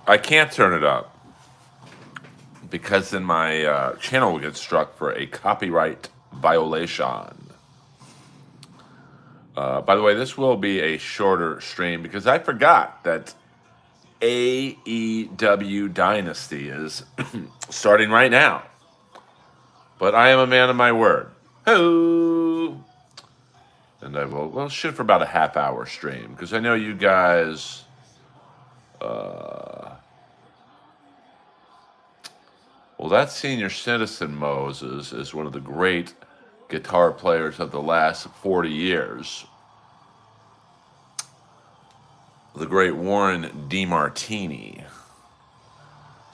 I can't turn it up because then my channel will get struck for a copyright violation. By the way, this will be a shorter stream because I forgot that AEW Dynasty is starting right now. But I am a man of my word. Ho! And I will shoot for about a half-hour stream because I know you guys. Well, that senior citizen Moses is one of the great guitar players of the last 40 years. The great Warren DeMartini.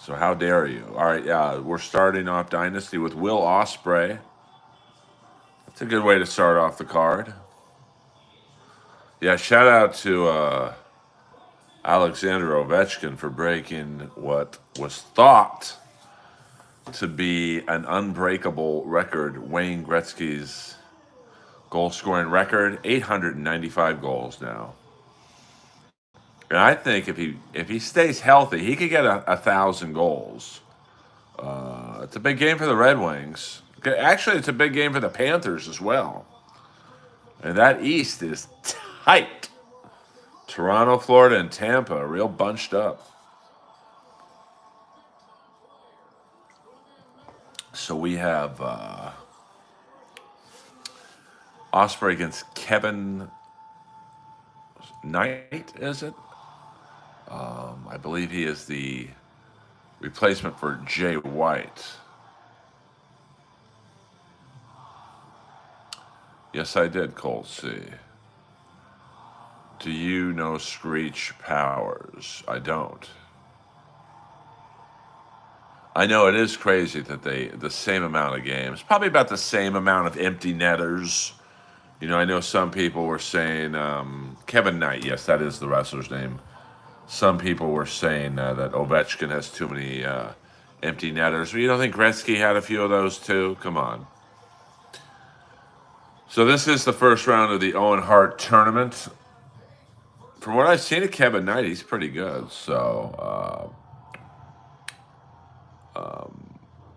So how dare you? All right, yeah, we're starting off Dynasty with Will Ospreay. That's a good way to start off the card. Yeah, shout out to Alexander Ovechkin for breaking what was thought to be an unbreakable record, Wayne Gretzky's goal-scoring record, 895 goals now. And I think if he stays healthy, he could get 1,000 goals. It's a big game for the Red Wings. Actually, it's a big game for the Panthers as well. And that East is tight. Toronto, Florida, and Tampa, real bunched up. So we have Osprey against Kevin Knight, is it? I believe he is the replacement for Jay White. Yes, I did, Colt C. Do you know Screech Powers? I don't. I know it is crazy that the same amount of games, probably about the same amount of empty netters. You know, I know some people were saying, Kevin Knight, yes, that is the wrestler's name. Some people were saying that Ovechkin has too many empty netters. But you don't think Gretzky had a few of those too? Come on. So this is the first round of the Owen Hart tournament. From what I've seen of Kevin Knight, he's pretty good. So,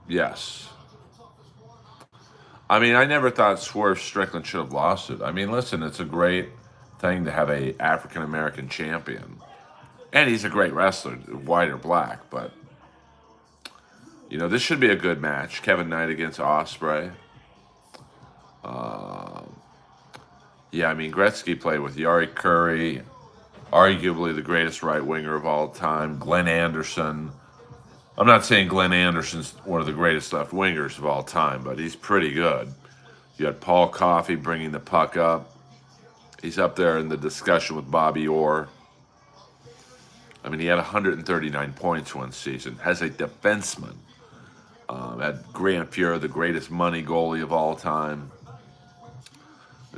yes. I mean, I never thought Swerve Strickland should have lost it. I mean, listen, it's a great thing to have a African American champion, and he's a great wrestler, white or black. But you know, this should be a good match. Kevin Knight against Ospreay. Yeah, I mean, Gretzky played with Yari Curry, arguably the greatest right winger of all time. Glenn Anderson. I'm not saying Glenn Anderson's one of the greatest left wingers of all time, but he's pretty good. You had Paul Coffey bringing the puck up. He's up there in the discussion with Bobby Orr. I mean, he had 139 points one season. As a defenseman. Had Grant Fuhrer, the greatest money goalie of all time.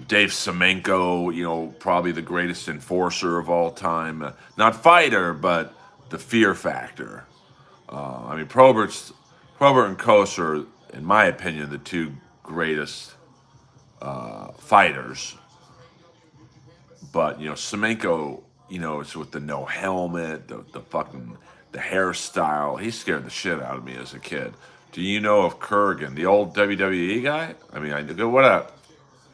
Dave Semenko, you know, probably the greatest enforcer of all time. Not fighter, but the fear factor. I mean, Probert and Kos are, in my opinion, the two greatest fighters. But, you know, Semenko, you know, it's with the no helmet, the fucking, the hairstyle. He scared the shit out of me as a kid. Do you know of Kurgan, the old WWE guy? I mean, I go, what up?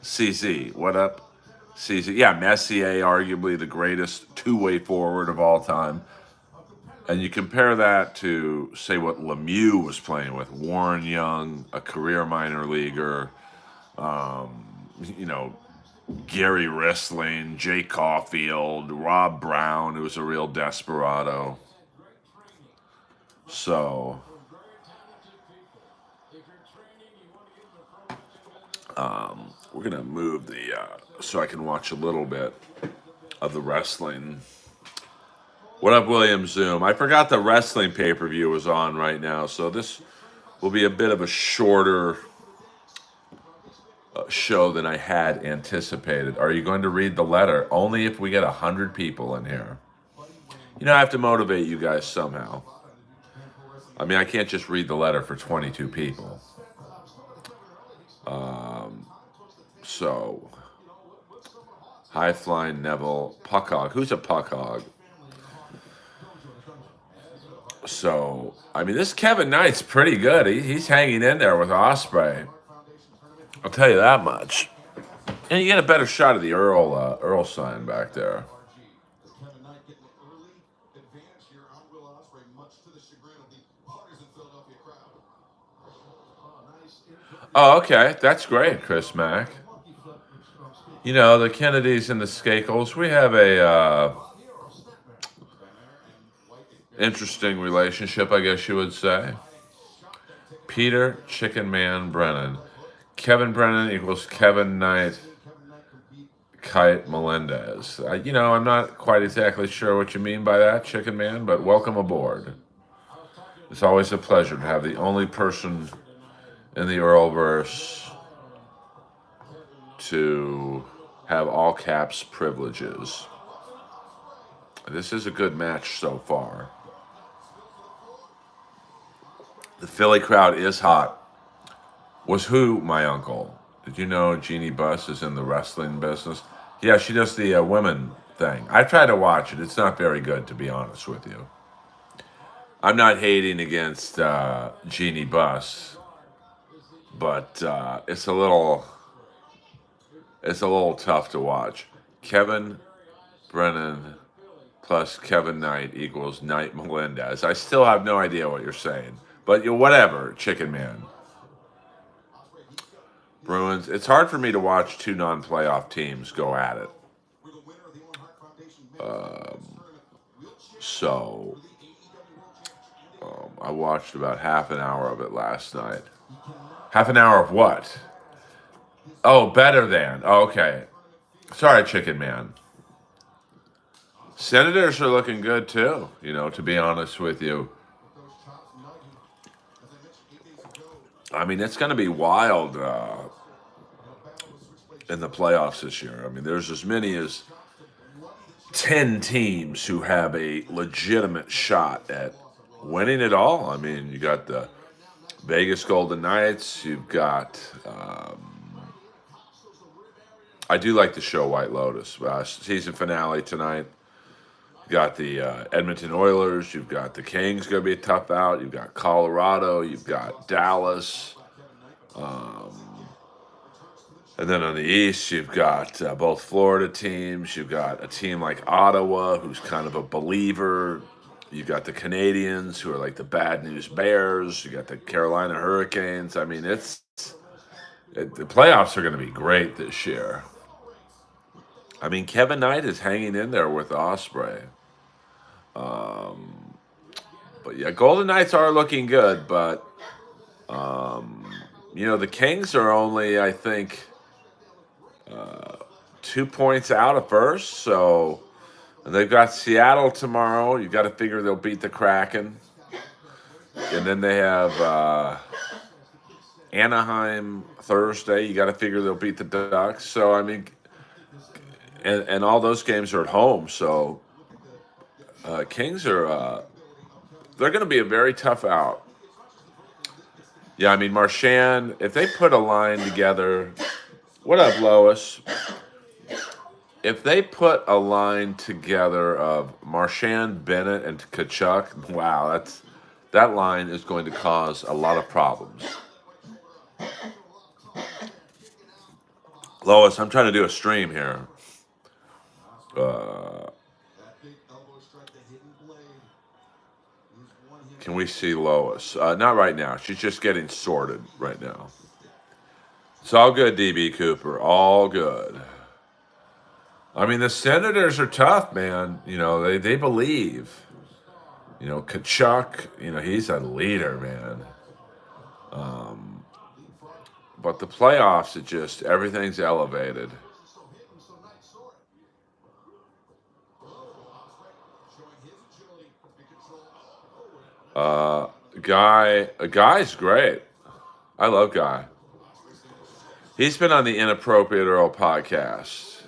CZ, what up? CZ, yeah, Messier, arguably the greatest two-way forward of all time. And you compare that to, say, what Lemieux was playing with, Warren Young, a career minor leaguer, you know, Gary Rissling, Jay Caulfield, Rob Brown, who was a real desperado. So, we're going to move the, so I can watch a little bit of the wrestling. What up, William Zoom? I forgot the wrestling pay-per-view was on right now, so this will be a bit of a shorter show than I had anticipated. Are you going to read the letter? Only if we get 100 people in here. You know, I have to motivate you guys somehow. I mean, I can't just read the letter for 22 people. So, high-flying Neville, puck hog. Who's a puck hog? So, I mean, this Kevin Knight's pretty good. He's hanging in there with Osprey. I'll tell you that much. And you get a better shot of the Earl sign back there. Oh, okay. That's great, Chris Mack. You know, the Kennedys and the Skakels, we have a interesting relationship, I guess you would say. Peter Chicken Man Brennan. Kevin Brennan equals Kevin Knight Kite Melendez. I'm not quite exactly sure what you mean by that, Chicken Man, but welcome aboard. It's always a pleasure to have the only person in the Earlverse to have all caps privileges. This is a good match so far. The Philly crowd is hot. Was who my uncle? Did you know Jeannie Buss is in the wrestling business? Yeah, she does the women thing. I try to watch it. It's not very good, to be honest with you. I'm not hating against Jeannie Buss, but it's a little tough to watch. Kevin Brennan plus Kevin Knight equals Knight Melendez. I still have no idea what you're saying, but whatever, Chicken Man. Bruins. It's hard for me to watch two non-playoff teams go at it. So I watched about half an hour of it last night. Half an hour of what? Oh, better than. Oh, okay. Sorry, Chicken Man. Senators are looking good too, to be honest with you. I mean, it's going to be wild in the playoffs this year. I mean, there's as many as 10 teams who have a legitimate shot at winning it all. I mean, you got the Vegas Golden Knights. You've got, I do like the show White Lotus. Season finale tonight. You got the Edmonton Oilers. You've got the Kings going to be a tough out. You've got Colorado. You've got Dallas. And then on the East, you've got both Florida teams. You've got a team like Ottawa, who's kind of a believer. You've got the Canadians, who are like the bad news Bears. You got the Carolina Hurricanes. I mean, the playoffs are going to be great this year. I mean, Kevin Knight is hanging in there with Osprey. But yeah, Golden Knights are looking good. But, the Kings are only, I think, 2 points out of first. So they've got Seattle tomorrow. You got to figure they'll beat the Kraken. And then they have Anaheim Thursday. You got to figure they'll beat the Ducks. So, I mean, and all those games are at home. So Kings are, they're going to be a very tough out. Yeah, I mean, Marchand, if they put a line together, what up, Lois? If they put a line together of Marchand, Bennett, and Kachuk, wow, that line is going to cause a lot of problems. Lois, I'm trying to do a stream here. Can we see Lois? Not right now. She's just getting sorted right now. It's all good, DB Cooper. All good. I mean, the Senators are tough, man. They believe. Kachuk, he's a leader, man. But the playoffs, everything's elevated. Guy's great. I love Guy. He's been on the Inappropriate Earl podcast.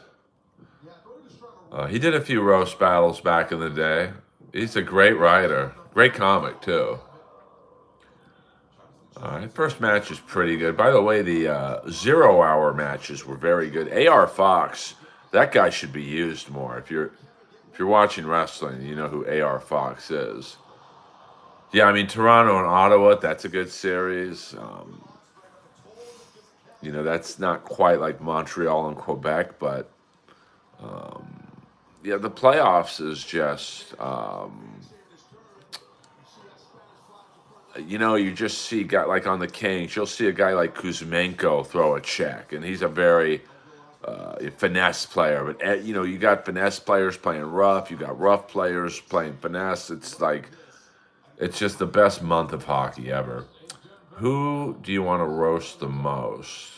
He did a few roast battles back in the day. He's a great writer. Great comic, too. All right, first match is pretty good. By the way, the 0 hour matches were very good. A.R. Fox, that guy should be used more. If you're watching wrestling, you know who A.R. Fox is. Yeah, I mean Toronto and Ottawa. That's a good series. That's not quite like Montreal and Quebec, but yeah, the playoffs is just you just see guy like on the Kings, you'll see a guy like Kuzmenko throw a check, and he's a very finesse player. But you got finesse players playing rough, you got rough players playing finesse. It's just the best month of hockey ever. Who do you want to roast the most?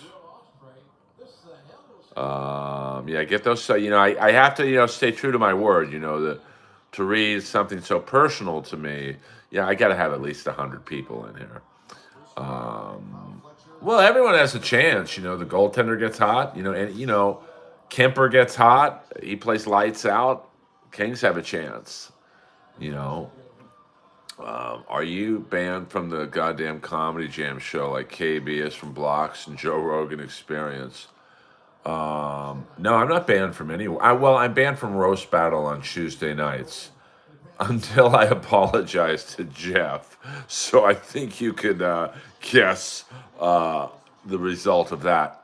Yeah, get those. So I have to stay true to my word. To read something so personal to me. Yeah, I got to have at least 100 people in here. Well, everyone has a chance. The goaltender gets hot. And Kemper gets hot. He plays lights out. Kings have a chance. You know, are you banned from the goddamn comedy jam show like KB is from Blocks and Joe Rogan Experience? No, I'm not banned from anywhere. Well, I'm banned from Roast Battle on Tuesday nights until I apologize to Jeff. So I think you could guess the result of that.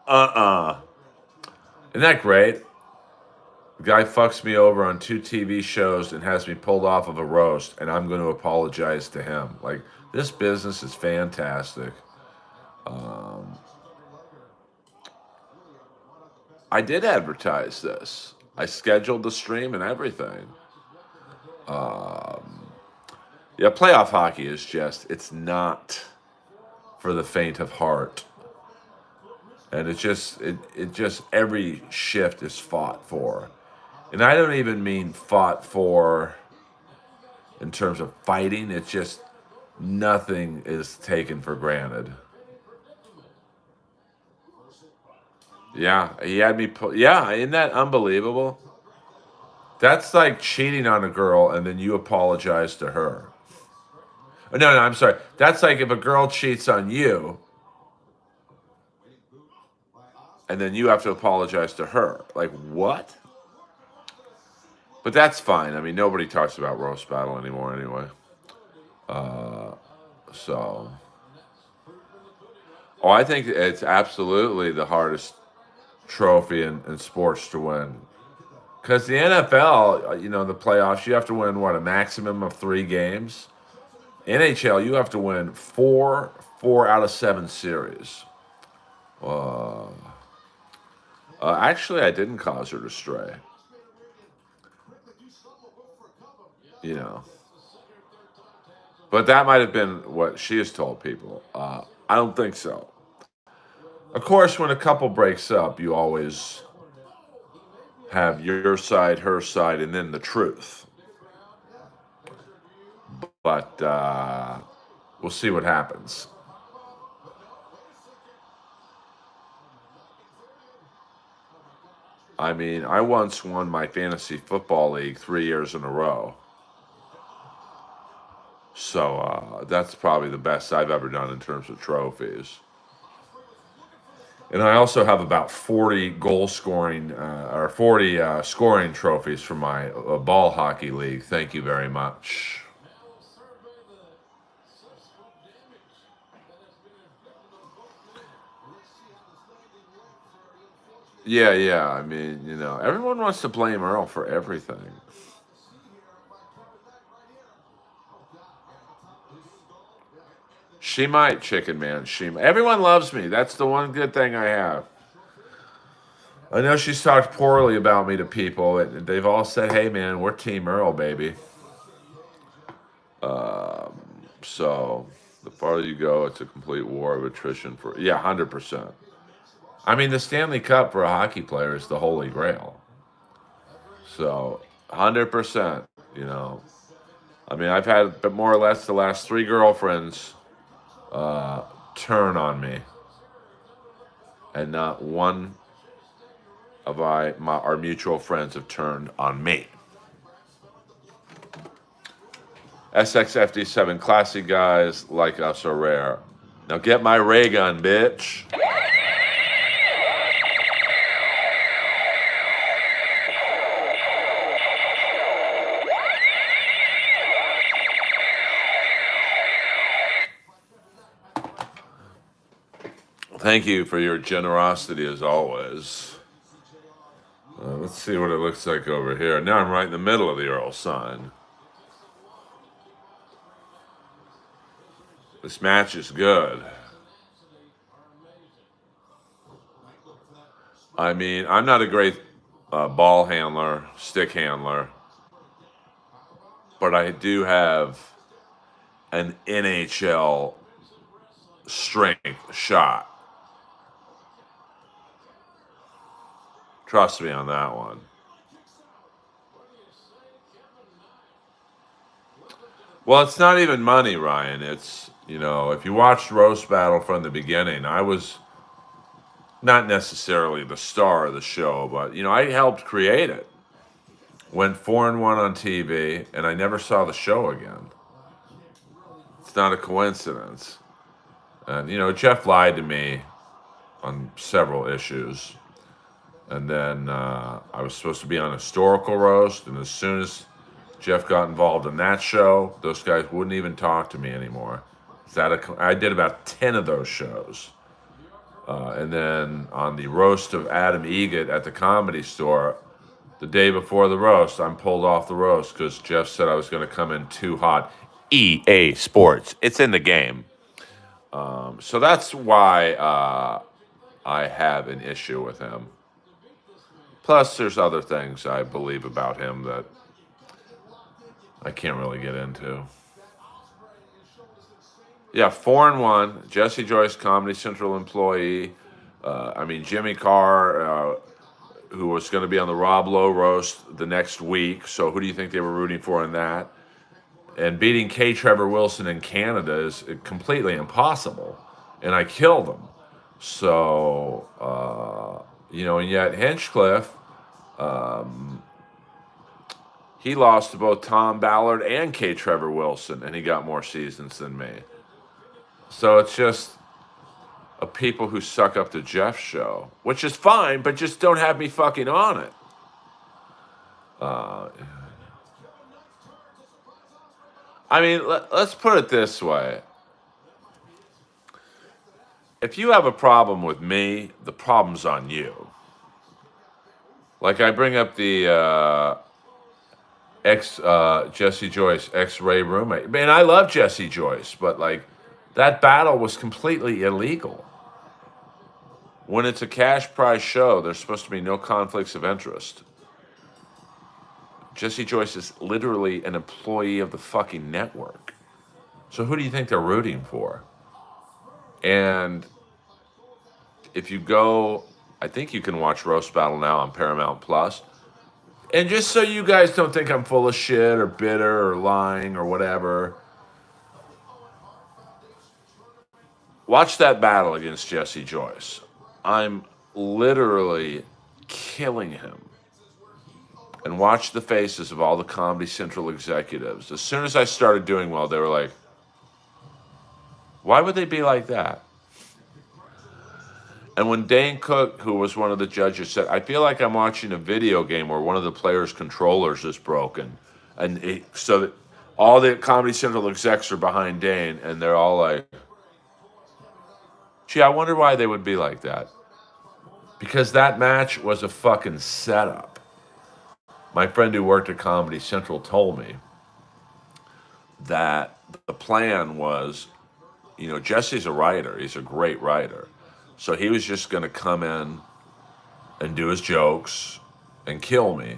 Isn't that great? The guy fucks me over on 2 TV shows and has me pulled off of a roast, and I'm going to apologize to him. Like, this business is fantastic. I did advertise this. I scheduled the stream and everything. Yeah, playoff hockey is it's not for the faint of heart. And it just every shift is fought for. And I don't even mean fought for in terms of fighting. It's just nothing is taken for granted. Yeah, he had me put. Yeah, isn't that unbelievable? That's like cheating on a girl and then you apologize to her. No, no, I'm sorry. That's like if a girl cheats on you and then you have to apologize to her. Like, what? But that's fine. I mean, nobody talks about roast battle anymore anyway. So, I think it's absolutely the hardest trophy in sports to win. Because the NFL, the playoffs, you have to win, what, a maximum of 3 games? NHL, you have to win four out of 7 series. Uh, Actually, I didn't cause her to stray. You know, but that might have been what she has told people. I don't think so. Of course, when a couple breaks up, you always have your side, her side, and then the truth. But we'll see what happens. I mean, I once won my fantasy football league 3 years in a row. So that's probably the best I've ever done in terms of trophies. And I also have about 40 goal scoring or 40 scoring trophies for my ball hockey league. Thank you very much. Yeah, yeah. I mean, everyone wants to blame Earl for everything. She might, Chicken Man. Everyone loves me. That's the one good thing I have. I know she's talked poorly about me to people, and they've all said, "Hey, man, we're Team Earl, baby." So the farther you go, it's a complete war of attrition for 100%. I mean, the Stanley Cup for a hockey player is the holy grail. So 100%. You know, I mean, I've had but more or less the last 3 girlfriends turn on me, and not one of our mutual friends have turned on me. SXFD7 classy guys like us are rare. Now get my ray gun, bitch. Thank you for your generosity as always. Let's see what it looks like over here. Now I'm right in the middle of the Earl sign. This match is good. I mean, I'm not a great ball handler, stick handler, but I do have an NHL strength shot. Trust me on that one. Well, it's not even money, Ryan. It's, if you watched Roast Battle from the beginning, I was not necessarily the star of the show, but, I helped create it. Went 4-1 on TV, and I never saw the show again. It's not a coincidence. And, Jeff lied to me on several issues. And then I was supposed to be on Historical Roast, and as soon as Jeff got involved in that show, those guys wouldn't even talk to me anymore. I did about 10 of those shows. And then on the roast of Adam Egget at the Comedy Store, the day before the roast, I'm pulled off the roast because Jeff said I was going to come in too hot. EA Sports. It's in the game. So that's why I have an issue with him. Plus, there's other things I believe about him that I can't really get into. Yeah, 4-1. Jesse Joyce, Comedy Central employee. Jimmy Carr, who was going to be on the Rob Lowe roast the next week. So who do you think they were rooting for in that? And beating K. Trevor Wilson in Canada is completely impossible. And I killed him. So, and yet Hinchcliffe, he lost to both Tom Ballard and K. Trevor Wilson, and he got more seasons than me. So it's just a people who suck up to Jeff's show, which is fine, but just don't have me fucking on it. Let's put it this way. If you have a problem with me, the problem's on you. Like I bring up the Jesse Joyce, ex-Ray roommate. Man, I love Jesse Joyce, but that battle was completely illegal. When it's a cash prize show, there's supposed to be no conflicts of interest. Jesse Joyce is literally an employee of the fucking network. So who do you think they're rooting for? And if you go, I think you can watch Roast Battle now on Paramount Plus. And just so you guys don't think I'm full of shit or bitter or lying or whatever, watch that battle against Jesse Joyce. I'm literally killing him. And watch the faces of all the Comedy Central executives. As soon as I started doing well, they were like, why would they be like that? And when Dane Cook, who was one of the judges, said, I feel like I'm watching a video game where one of the players' controllers is broken. And so that all the Comedy Central execs are behind Dane, and they're all like, gee, I wonder why they would be like that. Because that match was a fucking setup. My friend who worked at Comedy Central told me that the plan was, Jesse's a writer. He's a great writer. So he was just going to come in and do his jokes and kill me.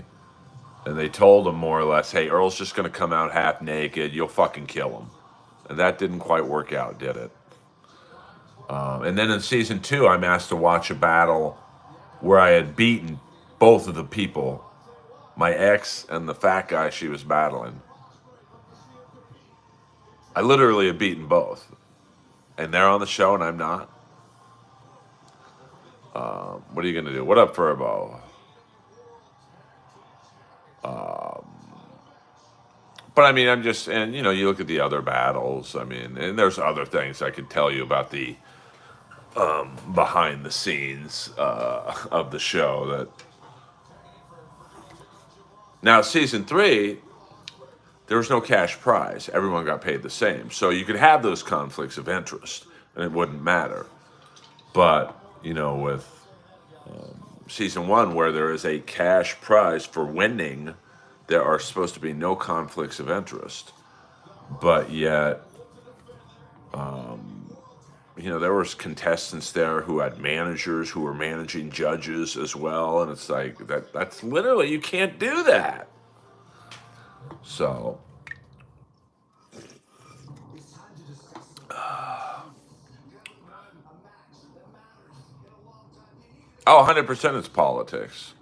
And they told him more or less, hey, Earl's just going to come out half naked. You'll fucking kill him. And that didn't quite work out, did it? And then in season 2, I'm asked to watch a battle where I had beaten both of the people, my ex and the fat guy she was battling. I literally have beaten both. And they're on the show and I'm not. What are you going to do? What up, Furbo? But I'm just, and you look at the other battles, and there's other things I could tell you about the behind the scenes of the show. That now season 3, there was no cash prize. Everyone got paid the same, so you could have those conflicts of interest, and it wouldn't matter. But, with season one, where there is a cash prize for winning, there are supposed to be no conflicts of interest. But yet, there was contestants there who had managers who were managing judges as well, and it's like that's literally, you can't do that. So, oh, 100% it's politics.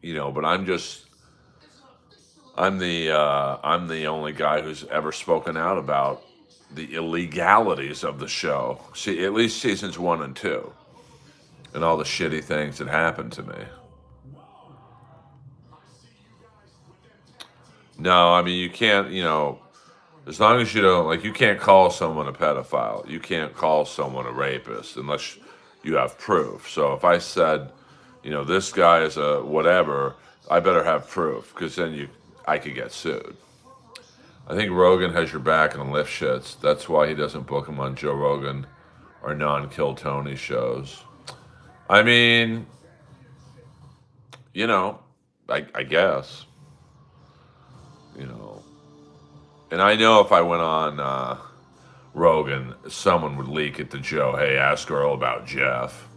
But I'm the only guy who's ever spoken out about the illegalities of the show. See, at least seasons one and two, and all the shitty things that happened to me. No, I mean, you can't, as long as you don't, like, you can't call someone a pedophile. You can't call someone a rapist unless you have proof. So if I said, this guy is a whatever, I better have proof, because then I could get sued. I think Rogan has your back on lift shits. That's why he doesn't book him on Joe Rogan or non-Kill Tony shows. I mean, you know, I guess, you know. And I know if I went on Rogan, someone would leak it to Joe. Hey, ask Earl about Jeff.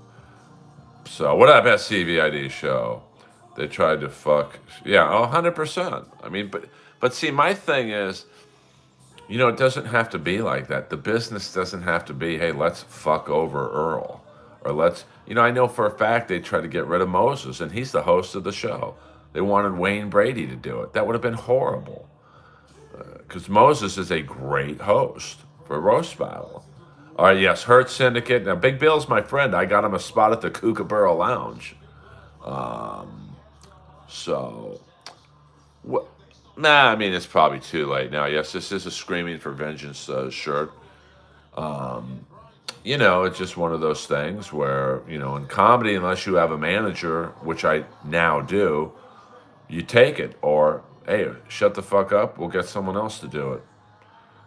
So what up, SCVID show? They tried to fuck. Yeah, 100%. I mean, but see, my thing is, it doesn't have to be like that. The business doesn't have to be, hey, let's fuck over Earl. Or I know for a fact they tried to get rid of Moses, and he's the host of the show. They wanted Wayne Brady to do it. That would have been horrible. Because Moses is a great host for Roast Battle. All right, yes, Hurt Syndicate. Now, Big Bill's my friend. I got him a spot at the Kookaburra Lounge. So, what? Nah, I mean, it's probably too late now. Yes, this is a Screaming for Vengeance shirt. It's just one of those things where, in comedy, unless you have a manager, which I now do, you take it. Or, hey, shut the fuck up. We'll get someone else to do it.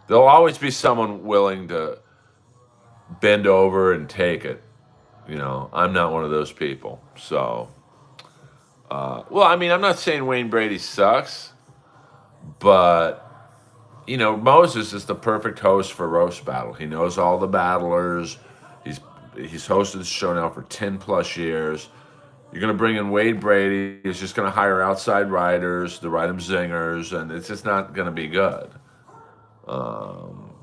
There'll always be someone willing to bend over and take it. I'm not one of those people. So, well, I mean, I'm not saying Wayne Brady sucks, but Moses is the perfect host for Roast Battle. He knows all the battlers. He's hosted the show now for 10 plus years. You're going to bring in Wade Brady. He's just going to hire outside writers to write him zingers, and it's just not going to be good. Oh,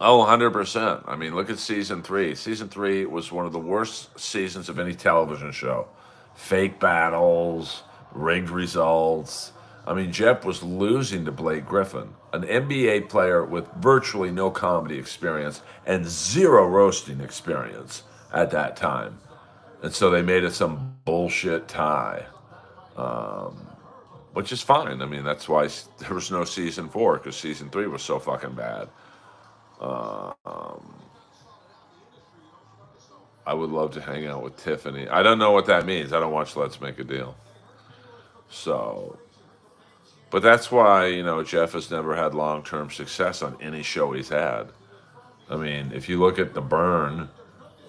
100%. I mean, look at season 3. Season 3 was one of the worst seasons of any television show. Fake battles, rigged results. I mean, Jeff was losing to Blake Griffin, an NBA player with virtually no comedy experience and zero roasting experience at that time. And so they made it some bullshit tie, which is fine. I mean, that's why there was no season 4, because season 3 was so fucking bad. I would love to hang out with Tiffany. I don't know what that means. I don't watch Let's Make a Deal. So, but that's why, Jeff has never had long-term success on any show he's had. I mean, if you look at The Burn,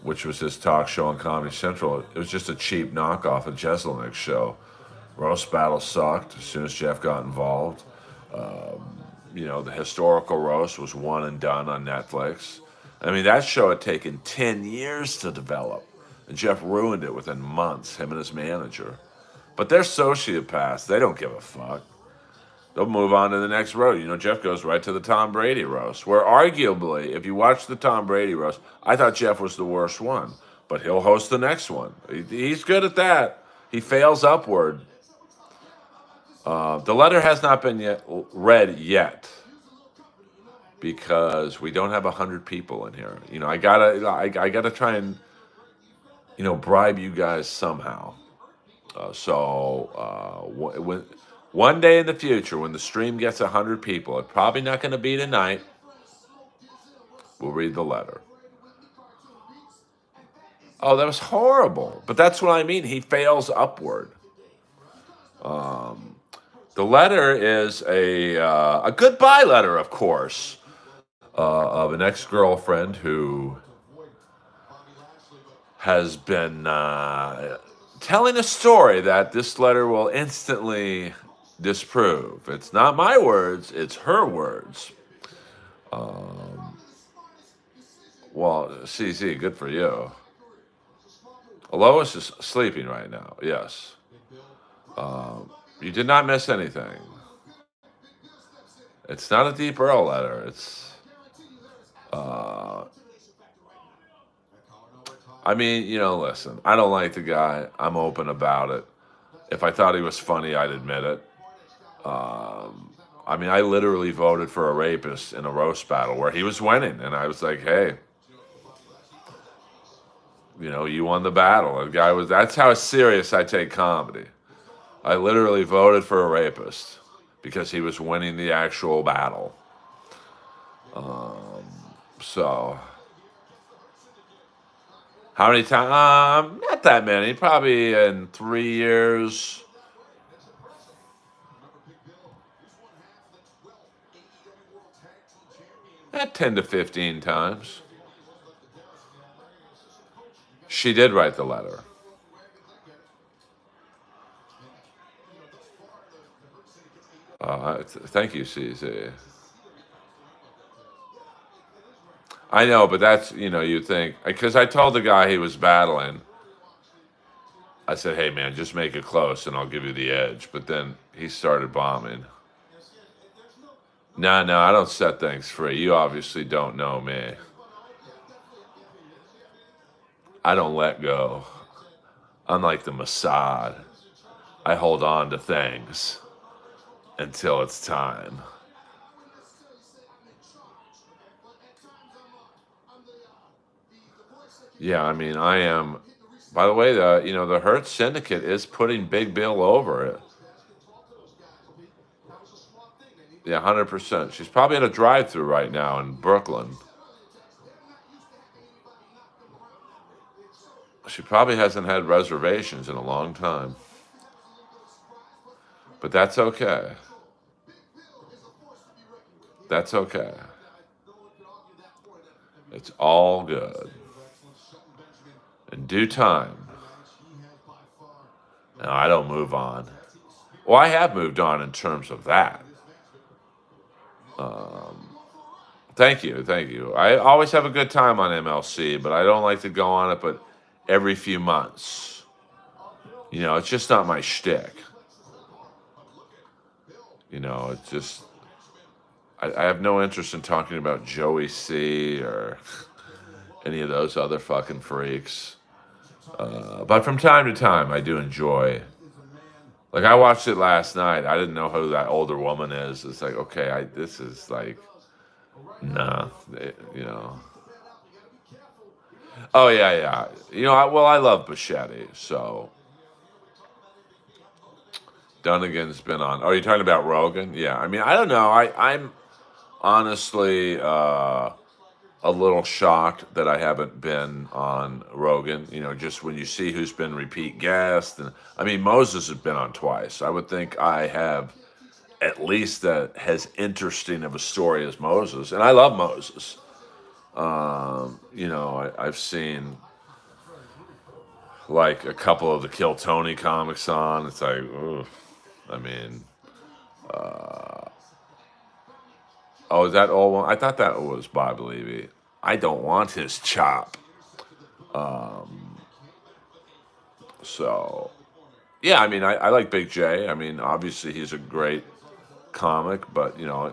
which was his talk show on Comedy Central, it was just a cheap knockoff of Jeselnik's show. Roast Battle sucked as soon as Jeff got involved. The historical roast was one and done on Netflix. I mean, that show had taken 10 years to develop, and Jeff ruined it within months, him and his manager. But they're sociopaths. They don't give a fuck. They'll move on to the next roast. Jeff goes right to the Tom Brady roast, where arguably, if you watch the Tom Brady roast, I thought Jeff was the worst one. But he'll host the next one. He's good at that. He fails upward. The letter has not been read yet, because we don't have 100 people in here. I gotta try and bribe you guys somehow. When one day in the future, when the stream gets 100 people, it's probably not going to be tonight. We'll read the letter. Oh, that was horrible. But that's what I mean. He fails upward. The letter is a goodbye letter, of course. of an ex-girlfriend who has been telling a story that this letter will instantly disprove. It's not my words, it's her words. Um, well, CZ, good for you. Lois is sleeping right now, yes. Um, you did not miss anything. It's not a deep Earl letter. Uh, I mean, listen, I don't like the guy. I'm open about it. If I thought he was funny, I'd admit it. Um, I mean, I literally voted for a rapist in a roast battle where he was winning, and I was like, hey, you won the battle. The guy was. That's how serious I take comedy. I literally voted for a rapist because he was winning the actual battle. Um, so, how many times? Not that many. Probably in 3 years. 10 to 15 times. She did write the letter. Thank you, CZ. I know, but that's, you think, because I told the guy he was battling, I said, hey, man, just make it close and I'll give you the edge. But then he started bombing. No, I don't set things free. You obviously don't know me. I don't let go. Unlike the Mossad, I hold on to things until it's time. Yeah, I mean, I am. By the way, the Hertz Syndicate is putting Big Bill over it. Yeah, 100%. She's probably at a drive-through right now in Brooklyn. She probably hasn't had reservations in a long time. But that's okay. That's okay. It's all good. In due time. No, I don't move on. Well, I have moved on in terms of that. Um, thank you, thank you. I always have a good time on MLC, but I don't like to go on it, but every few months. It's just not my shtick. It's just I have no interest in talking about Joey C or any of those other fucking freaks. But from time to time, I do enjoy. Like I watched it last night. I didn't know who that older woman is. It's like, okay, this is like, nah, you know. Oh yeah, yeah. I love Bichetti. So Dunnigan's been on. Oh, you're talking about Rogan? Yeah. I mean, I don't know. I'm honestly a little shocked that I haven't been on Rogan. Just when you see who's been repeat guest, and I mean Moses has been on twice. I would think I have at least that as interesting of a story as Moses, and I love Moses. I've seen like a couple of the Kill Tony comics on. It's like, ugh. I mean, uh, oh, is that all one? I thought that was Bob Levy. I don't want his chop. Um, so yeah, I mean, I like Big J. I mean, obviously he's a great comic, but I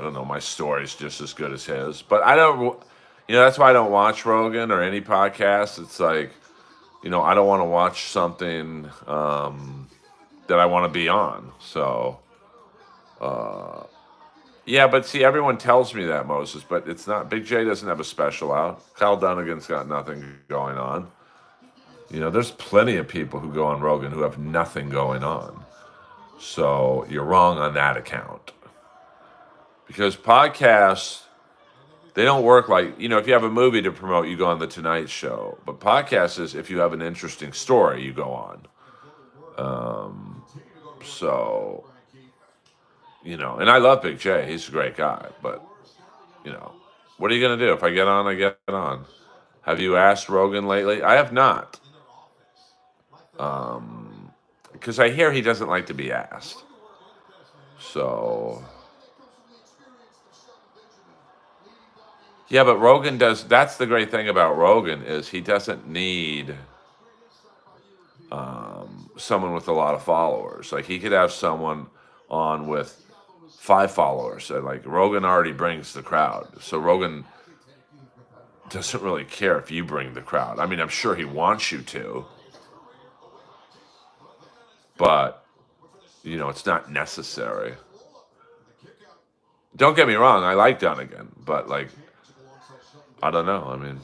don't know. My story's just as good as his. But I don't. That's why I don't watch Rogan or any podcast. It's like, I don't want to watch something that I want to be on. So, uh, yeah, but see, everyone tells me that, Moses, but it's not. Big J doesn't have a special out. Kyle Dunnigan's got nothing going on. There's plenty of people who go on Rogan who have nothing going on. So you're wrong on that account. Because podcasts, they don't work like, if you have a movie to promote, you go on The Tonight Show. But podcasts is if you have an interesting story, you go on. So, and I love Big J. He's a great guy. But, you know, What are you going to do? If I get on, I get on. Have you asked Rogan lately? I have not. Because I hear he doesn't like to be asked. So, yeah, but Rogan does. That's the great thing about Rogan is he doesn't need someone with a lot of followers. Like he could have someone on with 5 followers. And like Rogan already brings the crowd. So Rogan doesn't really care if you bring the crowd. I mean, I'm sure he wants you to, but it's not necessary. Don't get me wrong, I like Dunnigan, but like I don't know. I mean,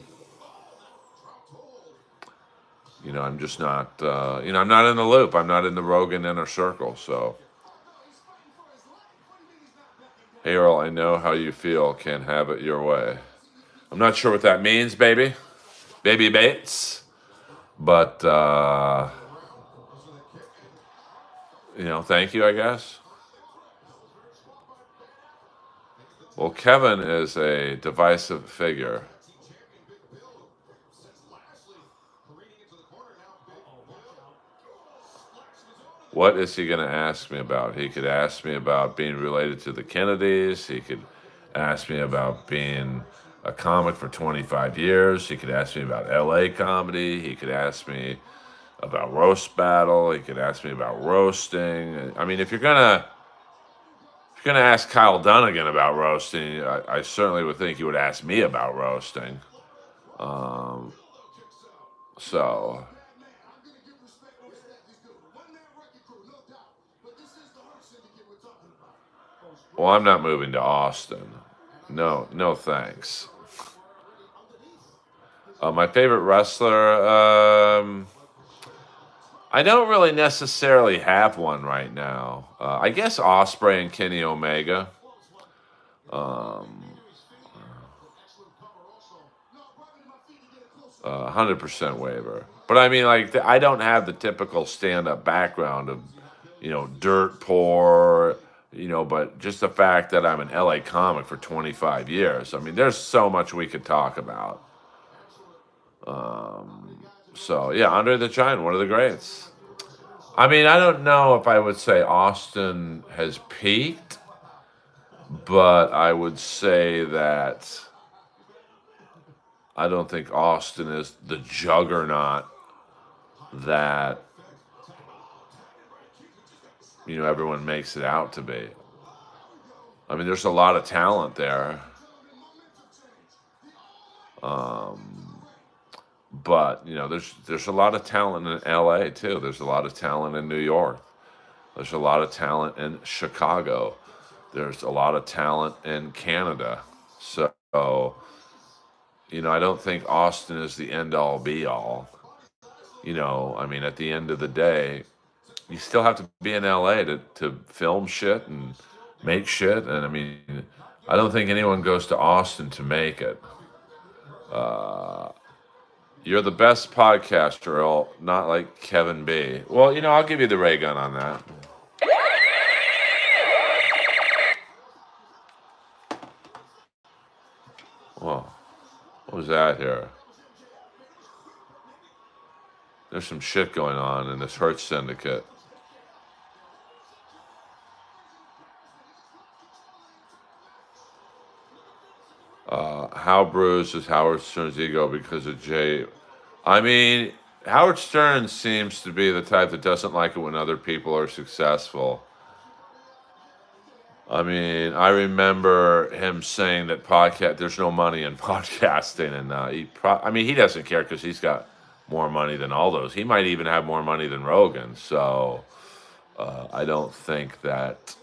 I'm just not I'm not in the loop. I'm not in the Rogan inner circle, so hey Earl, I know how you feel. Can't have it your way. I'm not sure what that means, baby. Baby Bates. But thank you, I guess. Well, Kevin is a divisive figure. What is he going to ask me about? He could ask me about being related to the Kennedys. He could ask me about being a comic for 25 years. He could ask me about LA comedy. He could ask me about roast battle. He could ask me about roasting. I mean, if you're gonna ask Kyle Dunnigan about roasting, I certainly would think you would ask me about roasting. So, well, I'm not moving to Austin. No, no, thanks. My favorite wrestler, I don't really necessarily have one right now. I guess Osprey and Kenny Omega. 100% waiver. But I mean, like, I don't have the typical stand-up background of, dirt poor, but just the fact that I'm an LA comic for 25 years. I mean, there's so much we could talk about. So, yeah, Andre the Giant, one of the greats. I mean, I don't know if I would say Austin has peaked, but I would say that I don't think Austin is the juggernaut that everyone makes it out to be. I mean, there's a lot of talent there, but there's a lot of talent in LA too. There's a lot of talent in New York. There's a lot of talent in Chicago. There's a lot of talent in Canada. So I don't think Austin is the end all be all. I mean, at the end of the day, you still have to be in LA to film shit and make shit. And I mean, I don't think anyone goes to Austin to make it. You're the best podcaster, Earl, not like Kevin B. Well, I'll give you the ray gun on that. Well, what was that here? There's some shit going on in this Hertz syndicate. How bruised is Howard Stern's ego because of Jay? I mean, Howard Stern seems to be the type that doesn't like it when other people are successful. I mean, I remember him saying that there's no money in podcasting, and he doesn't care because he's got more money than all those. He might even have more money than Rogan. So I don't think that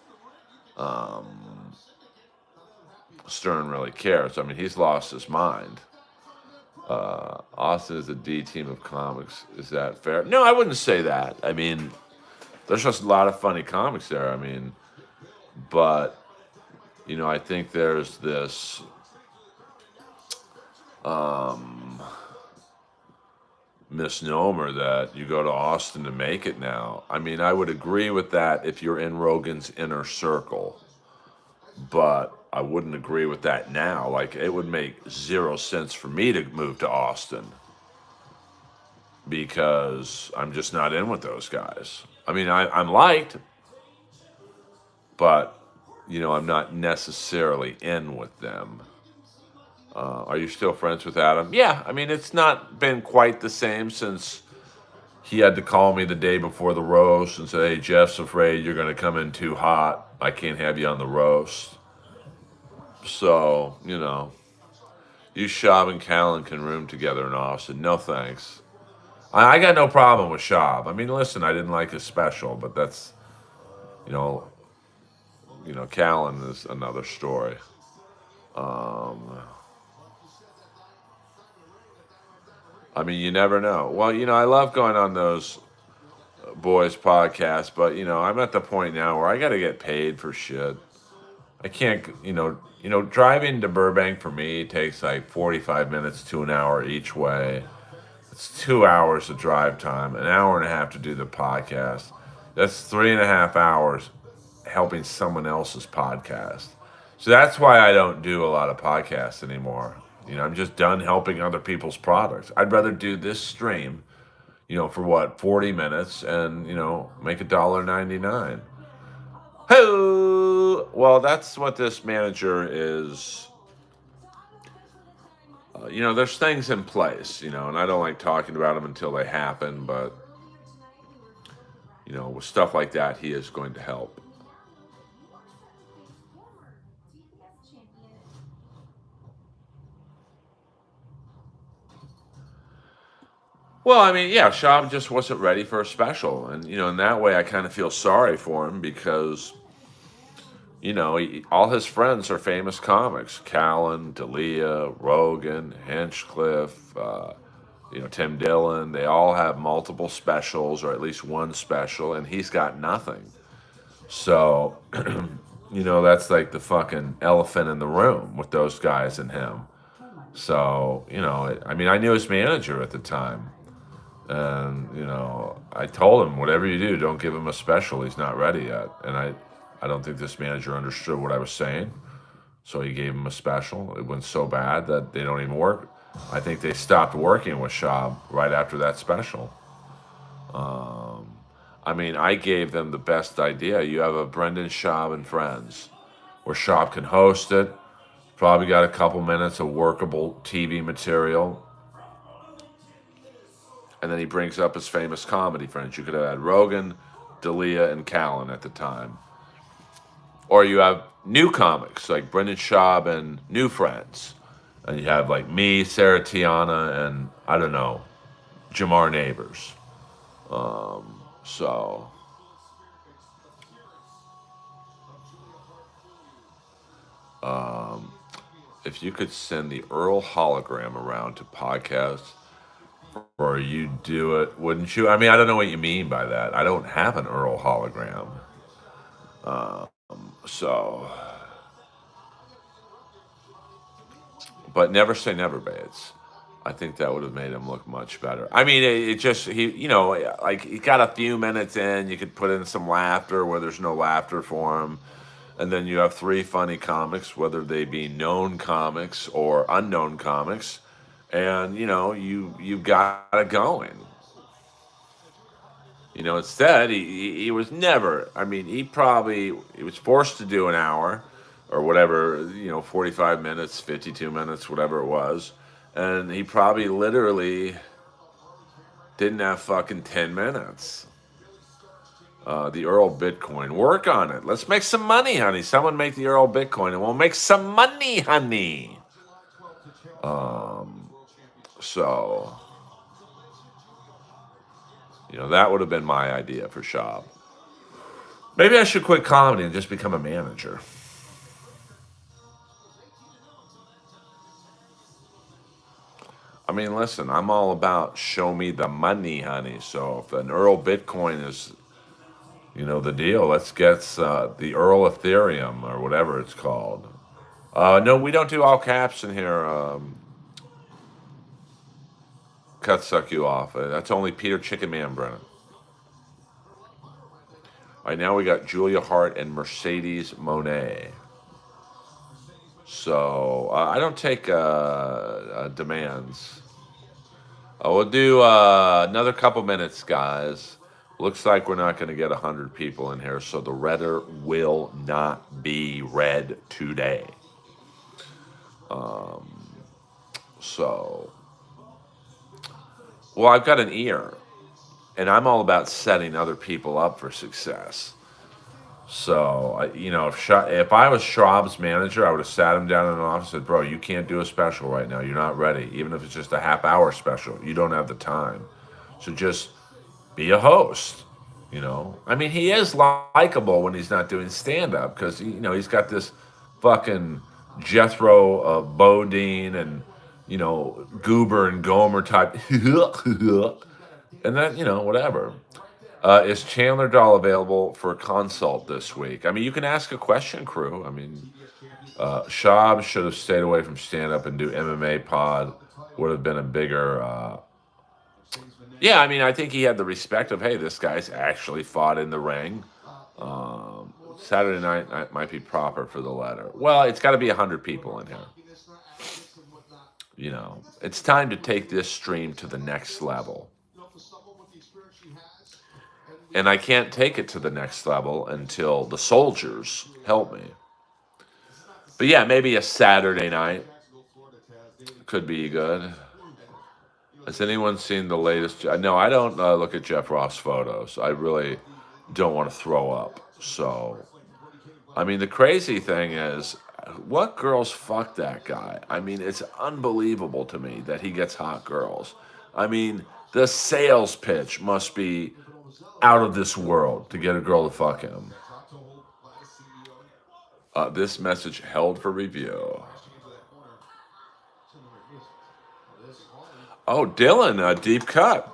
Stern really cares. I mean, he's lost his mind. Austin is a D team of comics. Is that fair? No, I wouldn't say that. I mean, there's just a lot of funny comics there. I mean, but I think there's this misnomer that you go to Austin to make it now. I mean, I would agree with that if you're in Rogan's inner circle, but I wouldn't agree with that now. Like, it would make zero sense for me to move to Austin because I'm just not in with those guys. I mean, I'm liked, but, I'm not necessarily in with them. Are you still friends with Adam? Yeah, I mean, it's not been quite the same since he had to call me the day before the roast and say, hey, Jeff's afraid you're going to come in too hot. I can't have you on the roast. So, you, Shab, and Callan can room together in Austin. No thanks. I got no problem with Shab. I mean, listen, I didn't like his special, but that's, you know, Callan is another story. Um, I mean, you never know. Well, I love going on those boys podcasts, but I'm at the point now where I got to get paid for shit. I can't, driving to Burbank for me takes like 45 minutes to an hour each way. It's 2 hours of drive time, an hour and a half to do the podcast. That's 3.5 hours helping someone else's podcast. So that's why I don't do a lot of podcasts anymore. I'm just done helping other people's products. I'd rather do this stream, for what, 40 minutes and, make $1.99. Oh, well, that's what this manager is. There's things in place, and I don't like talking about them until they happen, but, with stuff like that, he is going to help. Well, I mean, yeah, Shab just wasn't ready for a special. And, in that way, I kind of feel sorry for him because, all his friends are famous comics. Callan, D'Elia, Rogan, Hinchcliffe, Tim Dillon. They all have multiple specials or at least one special, and he's got nothing. So, that's like the fucking elephant in the room with those guys and him. So, I mean, I knew his manager at the time. And, I told him, whatever you do, don't give him a special. He's not ready yet. And I don't think this manager understood what I was saying. So he gave him a special. It went so bad that they don't even work. I think they stopped working with Shab right after that special. I mean, I gave them the best idea. You have a Brendan Schaub and Friends where Schaub can host it. Probably got a couple minutes of workable TV material. And then he brings up his famous comedy friends. You could have had Rogan, D'Elia, and Callan at the time. Or you have new comics like Brendan Schaub and new friends. And you have like me, Sarah Tiana, and I don't know, Jamar Neighbors. So if you could send the Earl hologram around to podcasts, or you do it, wouldn't you? I mean, I don't know what you mean by that. I don't have an Earl hologram. So, but never say never, Bates. I think that would have made him look much better. I mean, it just, like he got a few minutes in, you could put in some laughter where there's no laughter for him. And then you have three funny comics, whether they be known comics or unknown comics. And, you got it going. Instead, he was never, I mean, he was forced to do an hour or whatever, 45 minutes, 52 minutes, whatever it was. And he probably literally didn't have fucking 10 minutes. The Earl Bitcoin. Work on it. Let's make some money, honey. Someone make the Earl Bitcoin and we'll make some money, honey. So, that would have been my idea for Schaub. Maybe I should quit comedy and just become a manager. I mean, listen, I'm all about show me the money, honey. So if an Earl Bitcoin is, the deal, let's get the Earl Ethereum or whatever it's called. No, we don't do all caps in here. Cut suck you off. That's only Peter Chicken Man Brennan. All right, now we got Julia Hart and Mercedes Monet. So I don't take demands. We'll do another couple minutes, guys. Looks like we're not going to get 100 people in here, so the redder will not be read today. Um, so, well, I've got an ear, and I'm all about setting other people up for success. So, if I was Schwab's manager, I would have sat him down in an office and said, "Bro, you can't do a special right now. You're not ready. Even if it's just a half hour special, you don't have the time. So just be a host." I mean, he is likable when he's not doing stand up because he's got this fucking Jethro Bodine and Goober and Gomer type, and then whatever. Is Chandler Doll available for a consult this week? I mean, you can ask a question, crew. I mean, Shab should have stayed away from stand up and do MMA pod. Would have been a bigger. Yeah, I mean, I think he had the respect of, hey, this guy's actually fought in the ring. Saturday night might be proper for the letter. Well, it's got to be 100 people in here. It's time to take this stream to the next level. And I can't take it to the next level until the soldiers help me. But yeah, maybe a Saturday night could be good. Has anyone seen the latest? No, I don't look at Jeff Ross photos. I really don't want to throw up. So, I mean, the crazy thing is, what girls fuck that guy? I mean, it's unbelievable to me that he gets hot girls. I mean, the sales pitch must be out of this world to get a girl to fuck him. This message held for review. Oh, Dylan, a deep cut.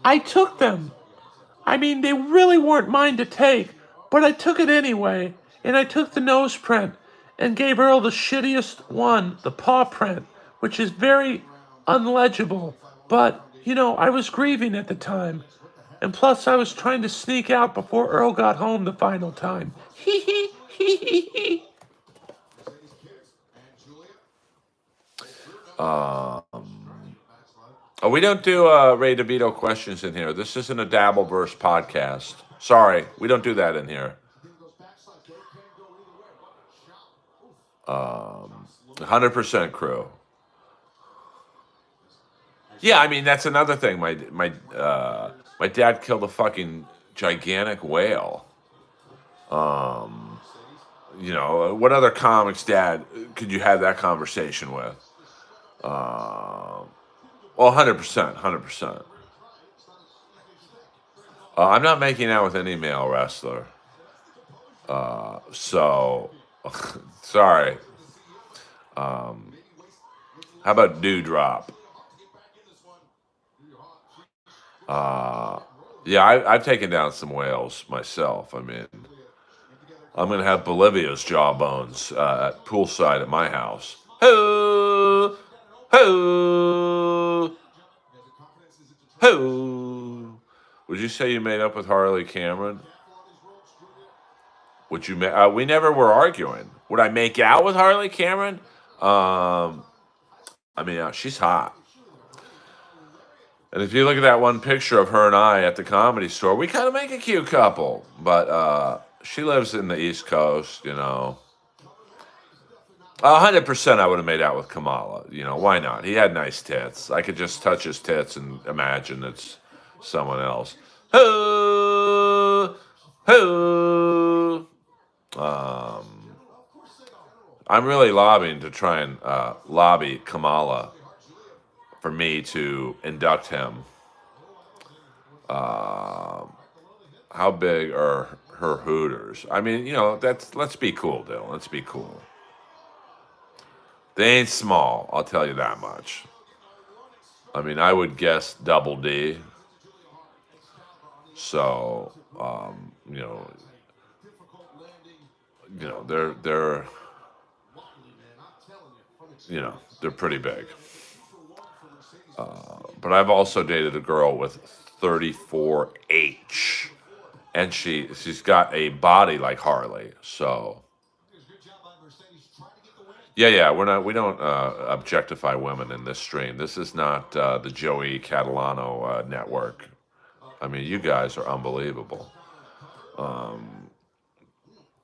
I took them. I mean, they really weren't mine to take, but I took it anyway. And I took the nose print and gave Earl the shittiest one, the paw print, which is very unlegible. But, I was grieving at the time. And plus, I was trying to sneak out before Earl got home the final time. Hee hee hee hee hee. We don't do Ray DeVito questions in here. This isn't a Dabbleverse podcast. Sorry, we don't do that in here. 100% crew. Yeah, I mean that's another thing. My dad killed a fucking gigantic whale. What other comics dad could you have that conversation with? Well, 100%, 100%. I'm not making out with any male wrestler. So, sorry. How about Dewdrop? Yeah, I've taken down some whales myself. I mean, I'm going to have Bolivia's jawbones at poolside at my house. Ho! Ho! Ho! Would you say you made up with Harley Cameron? Would you? We never were arguing. Would I make out with Harley Cameron? I mean, she's hot. And if you look at that one picture of her and I at the Comedy Store, we kind of make a cute couple. But she lives in the East Coast, 100% I would have made out with Kamala. Why not? He had nice tits. I could just touch his tits and imagine it's someone else. Hoo! Hoo! I'm really lobbying to try and lobby Kamala for me to induct him. How big are her hooters? I mean, let's be cool, Dylan. Let's be cool. They ain't small, I'll tell you that much. I mean, I would guess double D. So, they're they're pretty big. But I've also dated a girl with 34H. and she's got a body like Harley. So yeah, we don't objectify women in this stream. This is not the Joey Catalano network. I mean, you guys are unbelievable. Um,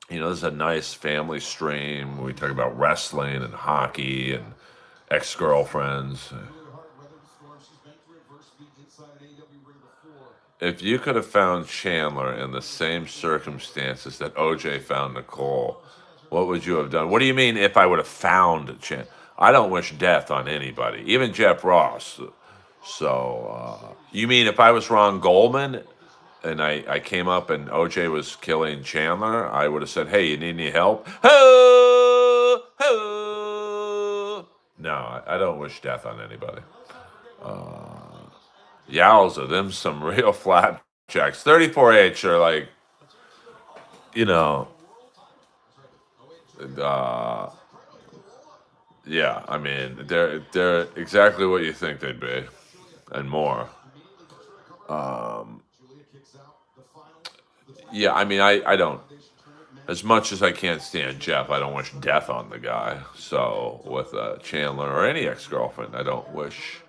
this is a nice family stream. We talk about wrestling and hockey and ex-girlfriends. If you could have found Chandler in the same circumstances that OJ found Nicole, what would you have done? What do you mean if I would have found Chandler? I don't wish death on anybody, even Jeff Ross. So, you mean if I was Ron Goldman and I came up and OJ was killing Chandler, I would have said, hey, you need any help? Ho! Ho! No, I don't wish death on anybody. Yowza, them some real flapjacks. 34H are like, you know, uh, yeah, I mean, they're exactly what you think they'd be, and more. Um, yeah, I mean, I don't, as much as I can't stand Jeff, I don't wish death on the guy. So with Chandler or any ex-girlfriend, I don't wish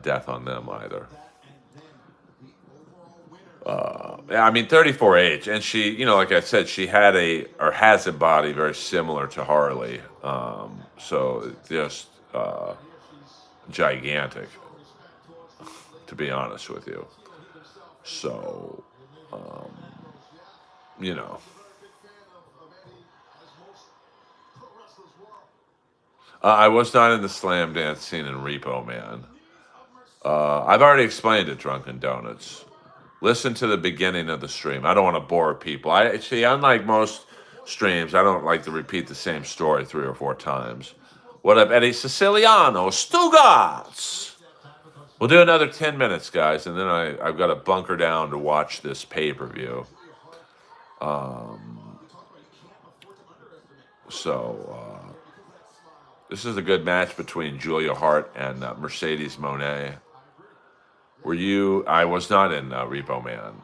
death on them either. Yeah, I mean, 34H, and she, like I said, she had or has a body very similar to Harley. So just gigantic, to be honest with you. So, um, you know, I was not in the slam dance scene in Repo Man. I've already explained it, Drunken Donuts. Listen to the beginning of the stream. I don't want to bore people. I see, unlike most streams, I don't like to repeat the same story 3 or 4 times. What up, Eddie Siciliano? Stugats! We'll do another 10 minutes, guys, and then I've got to bunker down to watch this pay-per-view. This is a good match between Julia Hart and Mercedes Moné. I was not in Repo Man.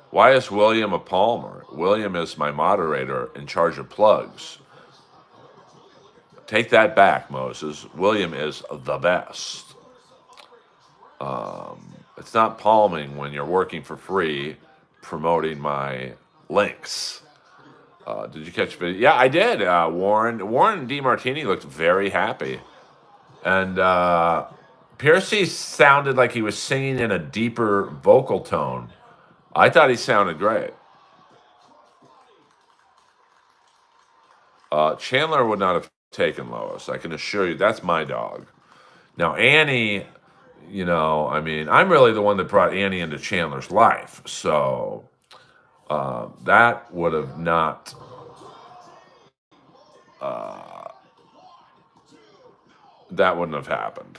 Why is William a Palmer? William is my moderator in charge of plugs. Take that back, Moses. William is the best. It's not palming when you're working for free promoting my links. Did you catch video? Yeah, I did. Warren DeMartini looked very happy. And Piercy sounded like he was singing in a deeper vocal tone. I thought he sounded great. Chandler would not have taken Lois. I can assure you that's my dog. Now, Annie, I mean, I'm really the one that brought Annie into Chandler's life. So that would have not... that wouldn't have happened.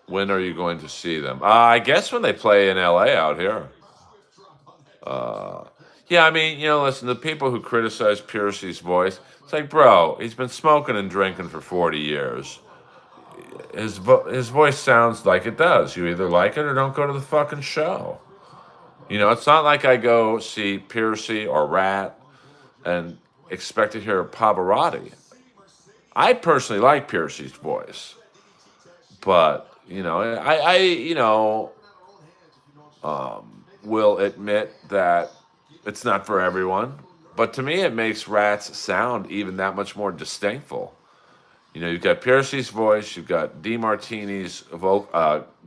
When are you going to see them? I guess when they play in LA out here. Yeah, I mean, listen, the people who criticize Piercy's voice, it's like, bro, he's been smoking and drinking for 40 years. His voice sounds like it does. You either like it or don't go to the fucking show. It's not like I go see Piercy or Rat and expect to hear Pavarotti. I personally like Piercy's voice, but will admit that it's not for everyone. But to me, it makes Rat's sound even that much more distinctful. You've got Piercy's voice, you've got DeMartini's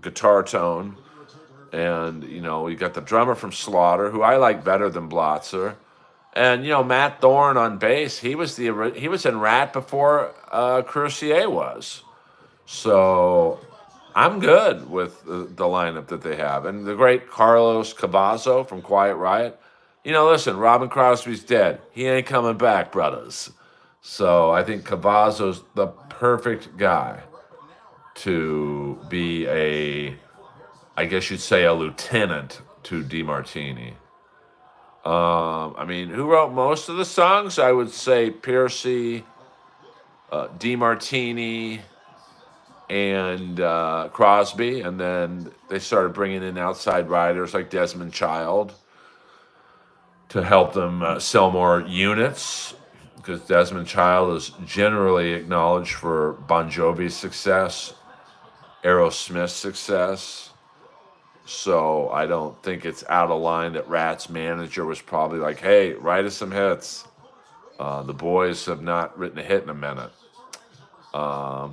guitar tone, and you got the drummer from Slaughter, who I like better than Blotzer. And Matt Thorne on bass, he was in Rat before Crucier was. So I'm good with the lineup that they have. And the great Carlos Cavazo from Quiet Riot. Listen, Robin Crosby's dead. He ain't coming back, brothers. So I think Cavazo's the perfect guy to be I guess you'd say a lieutenant to DeMartini. I mean, who wrote most of the songs? I would say Piercy, DeMartini, and Crosby, and then they started bringing in outside writers like Desmond Child to help them sell more units, because Desmond Child is generally acknowledged for Bon Jovi's success, Aerosmith's success. So I don't think it's out of line that Rat's manager was probably like, "Hey, write us some hits." The boys have not written a hit in a minute.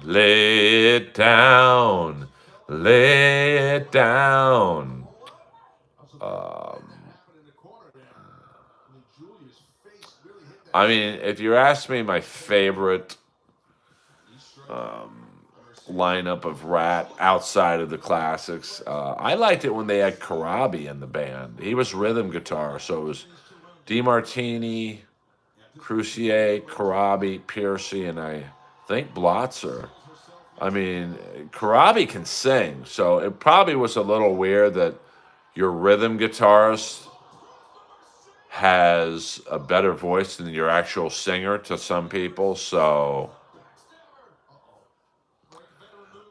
Lay it down, lay it down. Um, I mean, if you ask me my favorite um, lineup of Rat outside of the classics, I liked it when they had Karabi in the band. He was rhythm guitar, so it was DeMartini, Crucier, Karabi, Piercy, and I think Blotzer. I mean, Karabi can sing, so it probably was a little weird that your rhythm guitarist has a better voice than your actual singer to some people. So,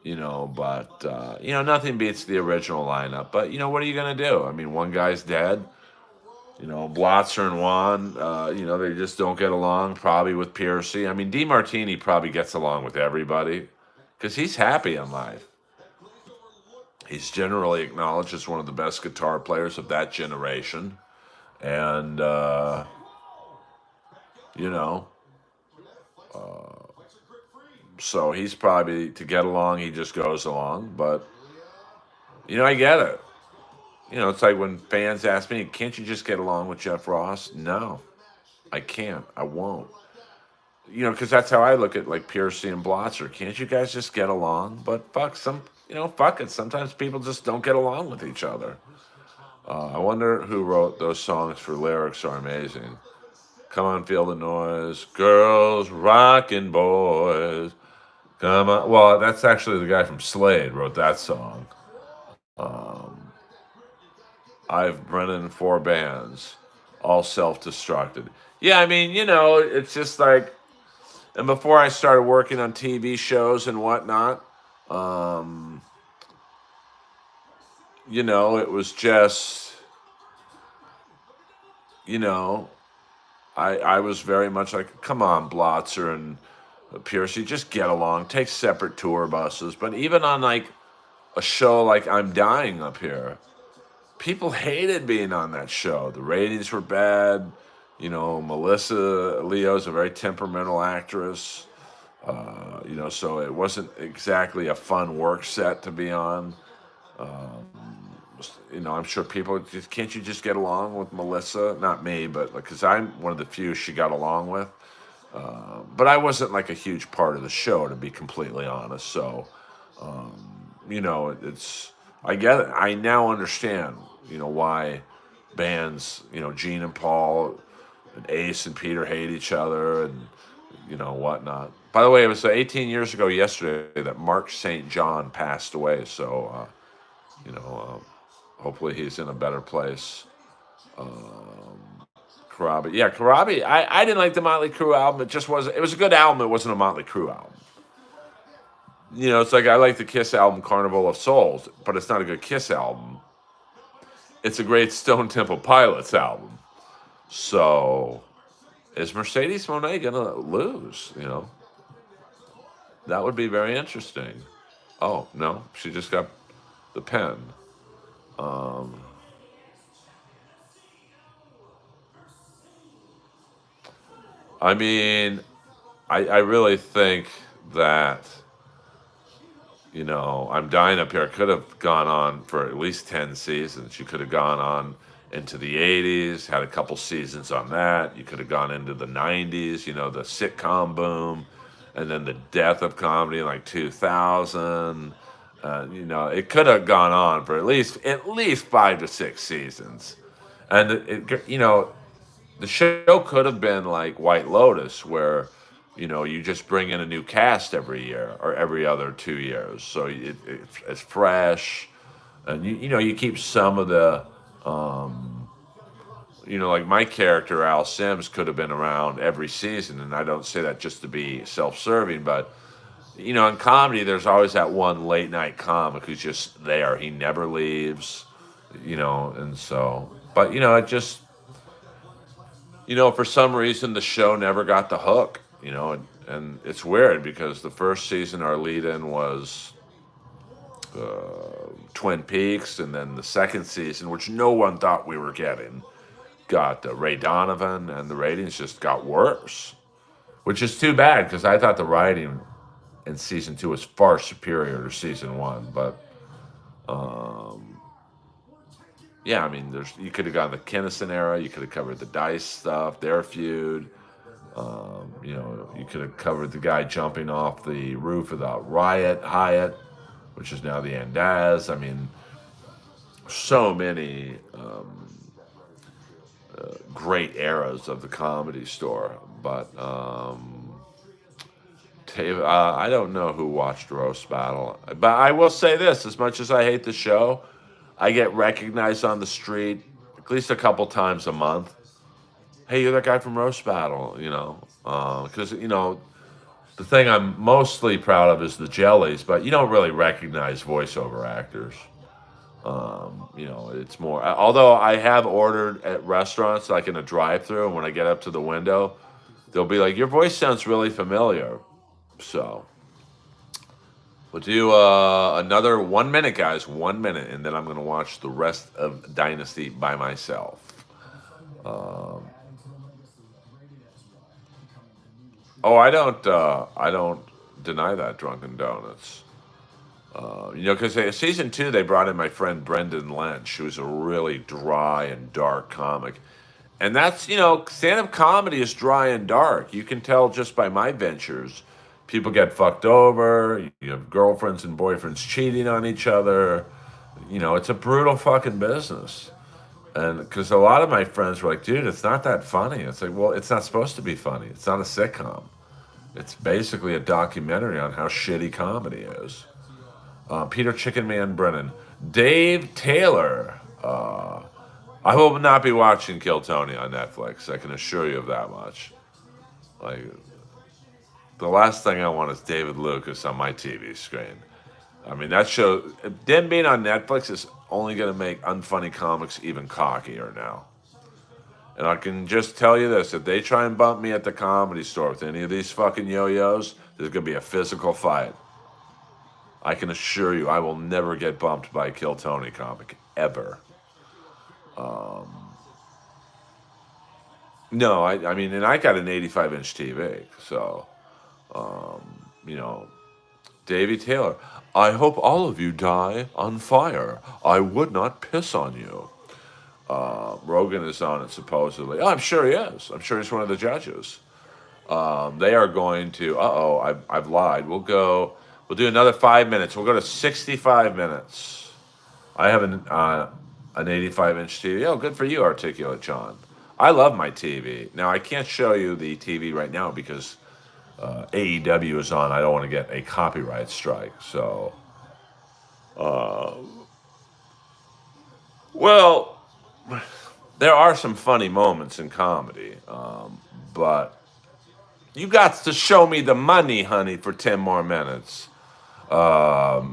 nothing beats the original lineup. But, what are you going to do? I mean, one guy's dead. Blotzer and Juan, they just don't get along probably with Piercy. I mean, DeMartini probably gets along with everybody because he's happy in life. He's generally acknowledged as one of the best guitar players of that generation. And, you know, so he's probably, to get along, he just goes along. But, I get it. It's like when fans ask me, can't you just get along with Jeff Ross? No, I can't. I won't. Because that's how I look at like Piercy and Blotzer. Can't you guys just get along? But fuck it. Sometimes people just don't get along with each other. I wonder who wrote those songs for lyrics are amazing. Come on, feel the noise. Girls, rockin' boys. Come on. Well, that's actually the guy from Slade wrote that song. Um, I've run in 4 bands, all self-destructed. Yeah, I mean, it's just like, and before I started working on TV shows and whatnot, um, it was just, you know, I was very much like, come on, Blotzer and Piercy, just get along, take separate tour buses. But even on like a show like I'm Dying Up Here, people hated being on that show. The ratings were bad. Melissa Leo's a very temperamental actress. So it wasn't exactly a fun work set to be on. Um, I'm sure people just, can't you just get along with Melissa? Not me, but because I'm one of the few she got along with. But I wasn't like a huge part of the show, to be completely honest. So, it's, I get it. I now understand, why bands, Gene and Paul and Ace and Peter hate each other and, whatnot. By the way, it was 18 years ago yesterday that Mark St. John passed away. So, you know, hopefully he's in a better place. Um, Karabi. Yeah, Karabi. I didn't like the Motley Crue album. It was a good album. It wasn't a Motley Crue album. It's like I like the Kiss album, Carnival of Souls, but it's not a good Kiss album. It's a great Stone Temple Pilots album. So, is Mercedes Moné going to lose? That would be very interesting. Oh, no, she just got the pen. Um, I mean, I really think that, I'm Dying Up Here could have gone on for at least 10 seasons. You could have gone on into the 80s, had a couple seasons on that. You could have gone into the 90s, the sitcom boom, and then the death of comedy in like 2000. It could have gone on for at least 5 to 6 seasons. And the show could have been like White Lotus, where you just bring in a new cast every year or every other 2 years, so it's fresh, and you keep some of the like my character Al Sims could have been around every season, and I don't say that just to be self-serving, but In comedy, there's always that one late night comic who's just there. He never leaves, and so, but, it just, for some reason, the show never got the hook, and it's weird because the first season, our lead in was Twin Peaks, and then the second season, which no one thought we were getting, got Ray Donovan, and the ratings just got worse, which is too bad because I thought the writing in season two was far superior to season one. But yeah, I mean, you could have gone the Kinnison era, you could have covered the Dice stuff, their feud. You could have covered the guy jumping off the roof of the Riot Hyatt, which is now the Andaz. I mean, so many great eras of the Comedy Store. But I don't know who watched Roast Battle, but I will say this: as much as I hate the show, I get recognized on the street at least a couple times a month. Hey, you're that guy from Roast Battle, because the thing I'm mostly proud of is the jellies, but you don't really recognize voiceover actors. It's more. Although I have ordered at restaurants, like in a drive-through, and when I get up to the window, they'll be like, "Your voice sounds really familiar." So we'll do another 1 minute, guys. 1 minute, and then I'm going to watch the rest of Dynasty by myself. Oh, I don't deny that, Drunken Donuts. Because season two they brought in my friend Brendan Lynch, who's a really dry and dark comic, and that's stand-up comedy is dry and dark. You can tell just by my ventures. People get fucked over. You have girlfriends and boyfriends cheating on each other. It's a brutal fucking business. And because a lot of my friends were like, dude, it's not that funny. It's like, well, it's not supposed to be funny. It's not a sitcom. It's basically a documentary on how shitty comedy is. Peter Chicken Man Brennan. Dave Taylor. I will not be watching Kill Tony on Netflix. I can assure you of that much. Like, the last thing I want is David Lucas on my TV screen. I mean, that show, them being on Netflix is only going to make unfunny comics even cockier now. And I can just tell you this, if they try and bump me at the Comedy Store with any of these fucking yo-yos, there's going to be a physical fight. I can assure you I will never get bumped by a Kill Tony comic, ever. No, I mean, and I got an 85-inch TV, so, Davey Taylor. I hope all of you die on fire. I would not piss on you. Rogan is on it, supposedly. Oh, I'm sure he is. I'm sure he's one of the judges. They are going to, I've lied. We'll do another 5 minutes. We'll go to 65 minutes. I have an 85-inch TV. Oh, good for you, Articulate John. I love my TV. Now, I can't show you the TV right now because AEW is on. I don't want to get a copyright strike. So, well, there are some funny moments in comedy, but you got to show me the money, honey, for 10 more minutes. But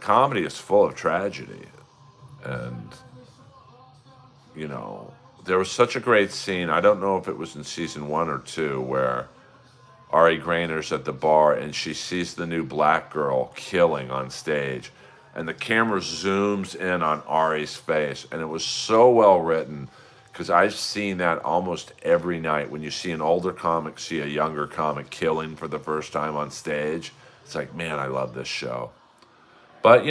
comedy is full of tragedy. And, there was such a great scene. I don't know if it was in season 1 or 2 where Ari Grainer's at the bar and she sees the new black girl killing on stage. And the camera zooms in on Ari's face. And it was so well written because I've seen that almost every night. When you see an older comic see a younger comic killing for the first time on stage, it's like, man, I love this show. But,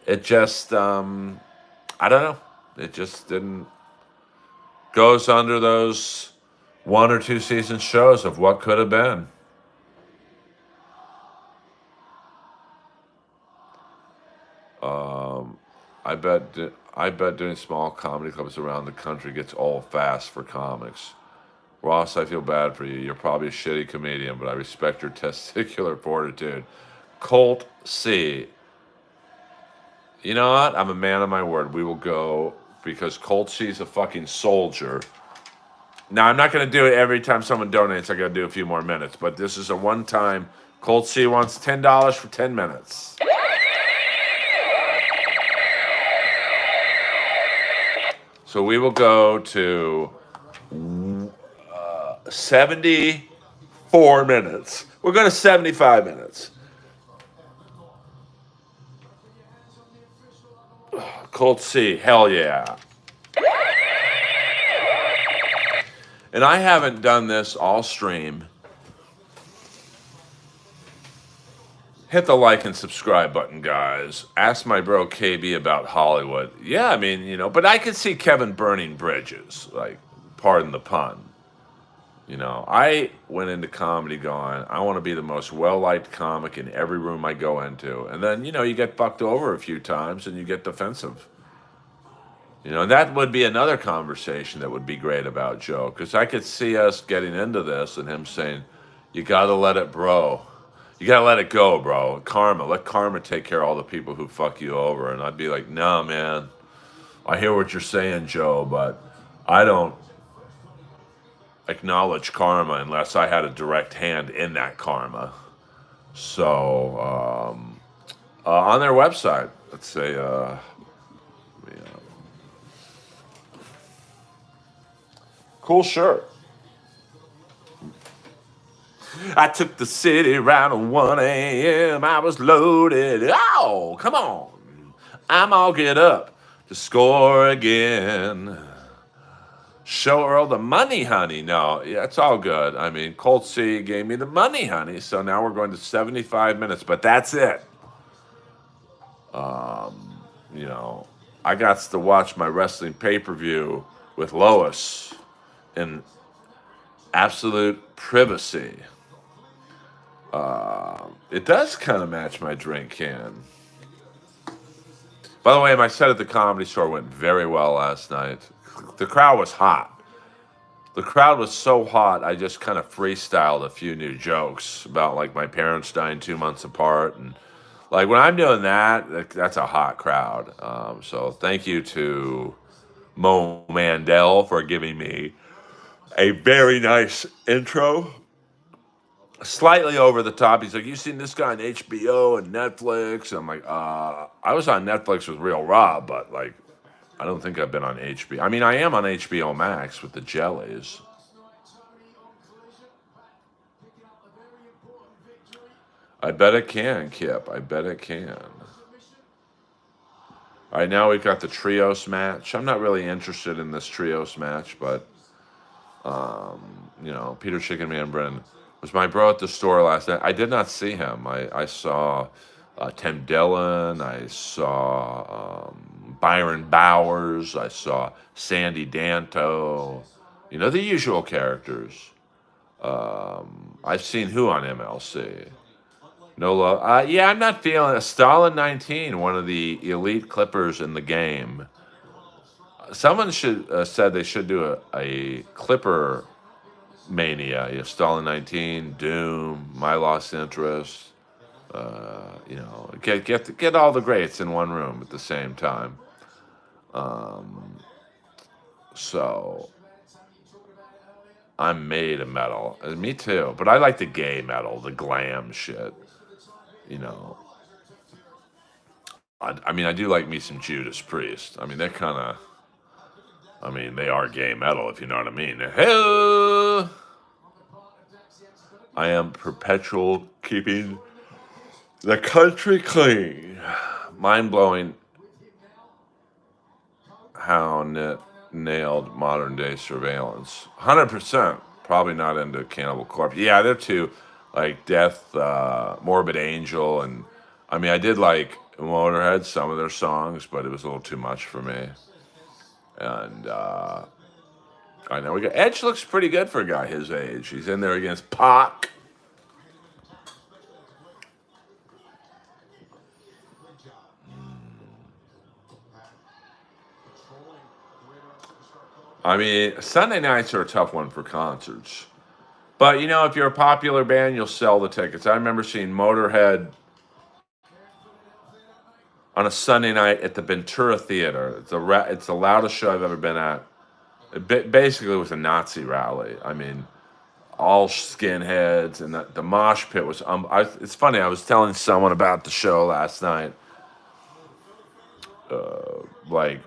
it just, I don't know. It just didn't. Goes under those 1 or 2 season shows of what could have been. I bet doing small comedy clubs around the country gets old fast for comics. Ross, I feel bad for you. You're probably a shitty comedian, but I respect your testicular fortitude. Colt C. You know what? I'm a man of my word. We will go because Colt C's a fucking soldier. Now, I'm not going to do it every time someone donates. I got to do a few more minutes, but this is a one-time Cold C wants $10 for 10 minutes. So we will go to 74 minutes. We're going to 75 minutes. Cold C, hell yeah. And I haven't done this all stream. Hit the like and subscribe button, guys. Ask my bro KB about Hollywood. Yeah, I mean, but I could see Kevin burning bridges, like, pardon the pun. I went into comedy going, I want to be the most well-liked comic in every room I go into. And then, you get fucked over a few times and you get defensive. And that would be another conversation that would be great about Joe, because I could see us getting into this and him saying, you got to let it, bro. You got to let it go, bro. Karma. Let karma take care of all the people who fuck you over. And I'd be like, nah, man. I hear what you're saying, Joe, but I don't acknowledge karma unless I had a direct hand in that karma. So, on their website, let's say, cool shirt. I took the city around 1 a.m. I was loaded. Oh, come on. I'm all get up to score again. Show Earl the money, honey. No, yeah, it's all good. I mean, Colt C gave me the money, honey. So now we're going to 75 minutes, but that's it. I got to watch my wrestling pay-per-view with Lois in absolute privacy. It does kind of match my drink can. By the way, my set at the Comedy Store went very well last night. The crowd was hot. The crowd was so hot, I just kind of freestyled a few new jokes about, like, my parents dying 2 months apart. And, like, when I'm doing that, that's a hot crowd. So thank you to Mo Mandel for giving me a very nice intro. Slightly over the top. He's like, you seen this guy on HBO and Netflix? And I'm like, I was on Netflix with Real Rob, but, like, I don't think I've been on HBO. I mean, I am on HBO Max with the Jellies. I bet it can, Kip. I bet it can. All right, now we've got the trios match. I'm not really interested in this trios match, but, Peter Chicken Man Brennan was my bro at the store last night. I did not see him. I saw Tim Dillon. I saw Byron Bowers. I saw Sandy Danto. The usual characters. I've seen who on MLC? No love. Yeah, I'm not feeling it. Stalin 19, one of the elite clippers in the game. Someone should said they should do a clipper mania. Stalin 19, Doom, My Lost Interest. Get all the greats in one room at the same time. So I'm made of metal. Me too, but I like the gay metal, the glam shit. I do like me some Judas Priest. I mean, they're kind of, they are gay metal, if you know what I mean. Hey! I am perpetual keeping the country clean. Mind-blowing how nailed modern-day surveillance. 100%. Probably not into Cannibal Corpse. Yeah, they're too, like, Death, Morbid Angel, and, I did like Motorhead, some of their songs, but it was a little too much for me. And, I know Edge looks pretty good for a guy his age. He's in there against Pac. Sunday nights are a tough one for concerts. But, if you're a popular band, you'll sell the tickets. I remember seeing Motorhead on a Sunday night at the Ventura Theater. It's the loudest show I've ever been at. It basically was a Nazi rally. all skinheads, and the mosh pit was. It's funny. I was telling someone about the show last night. Like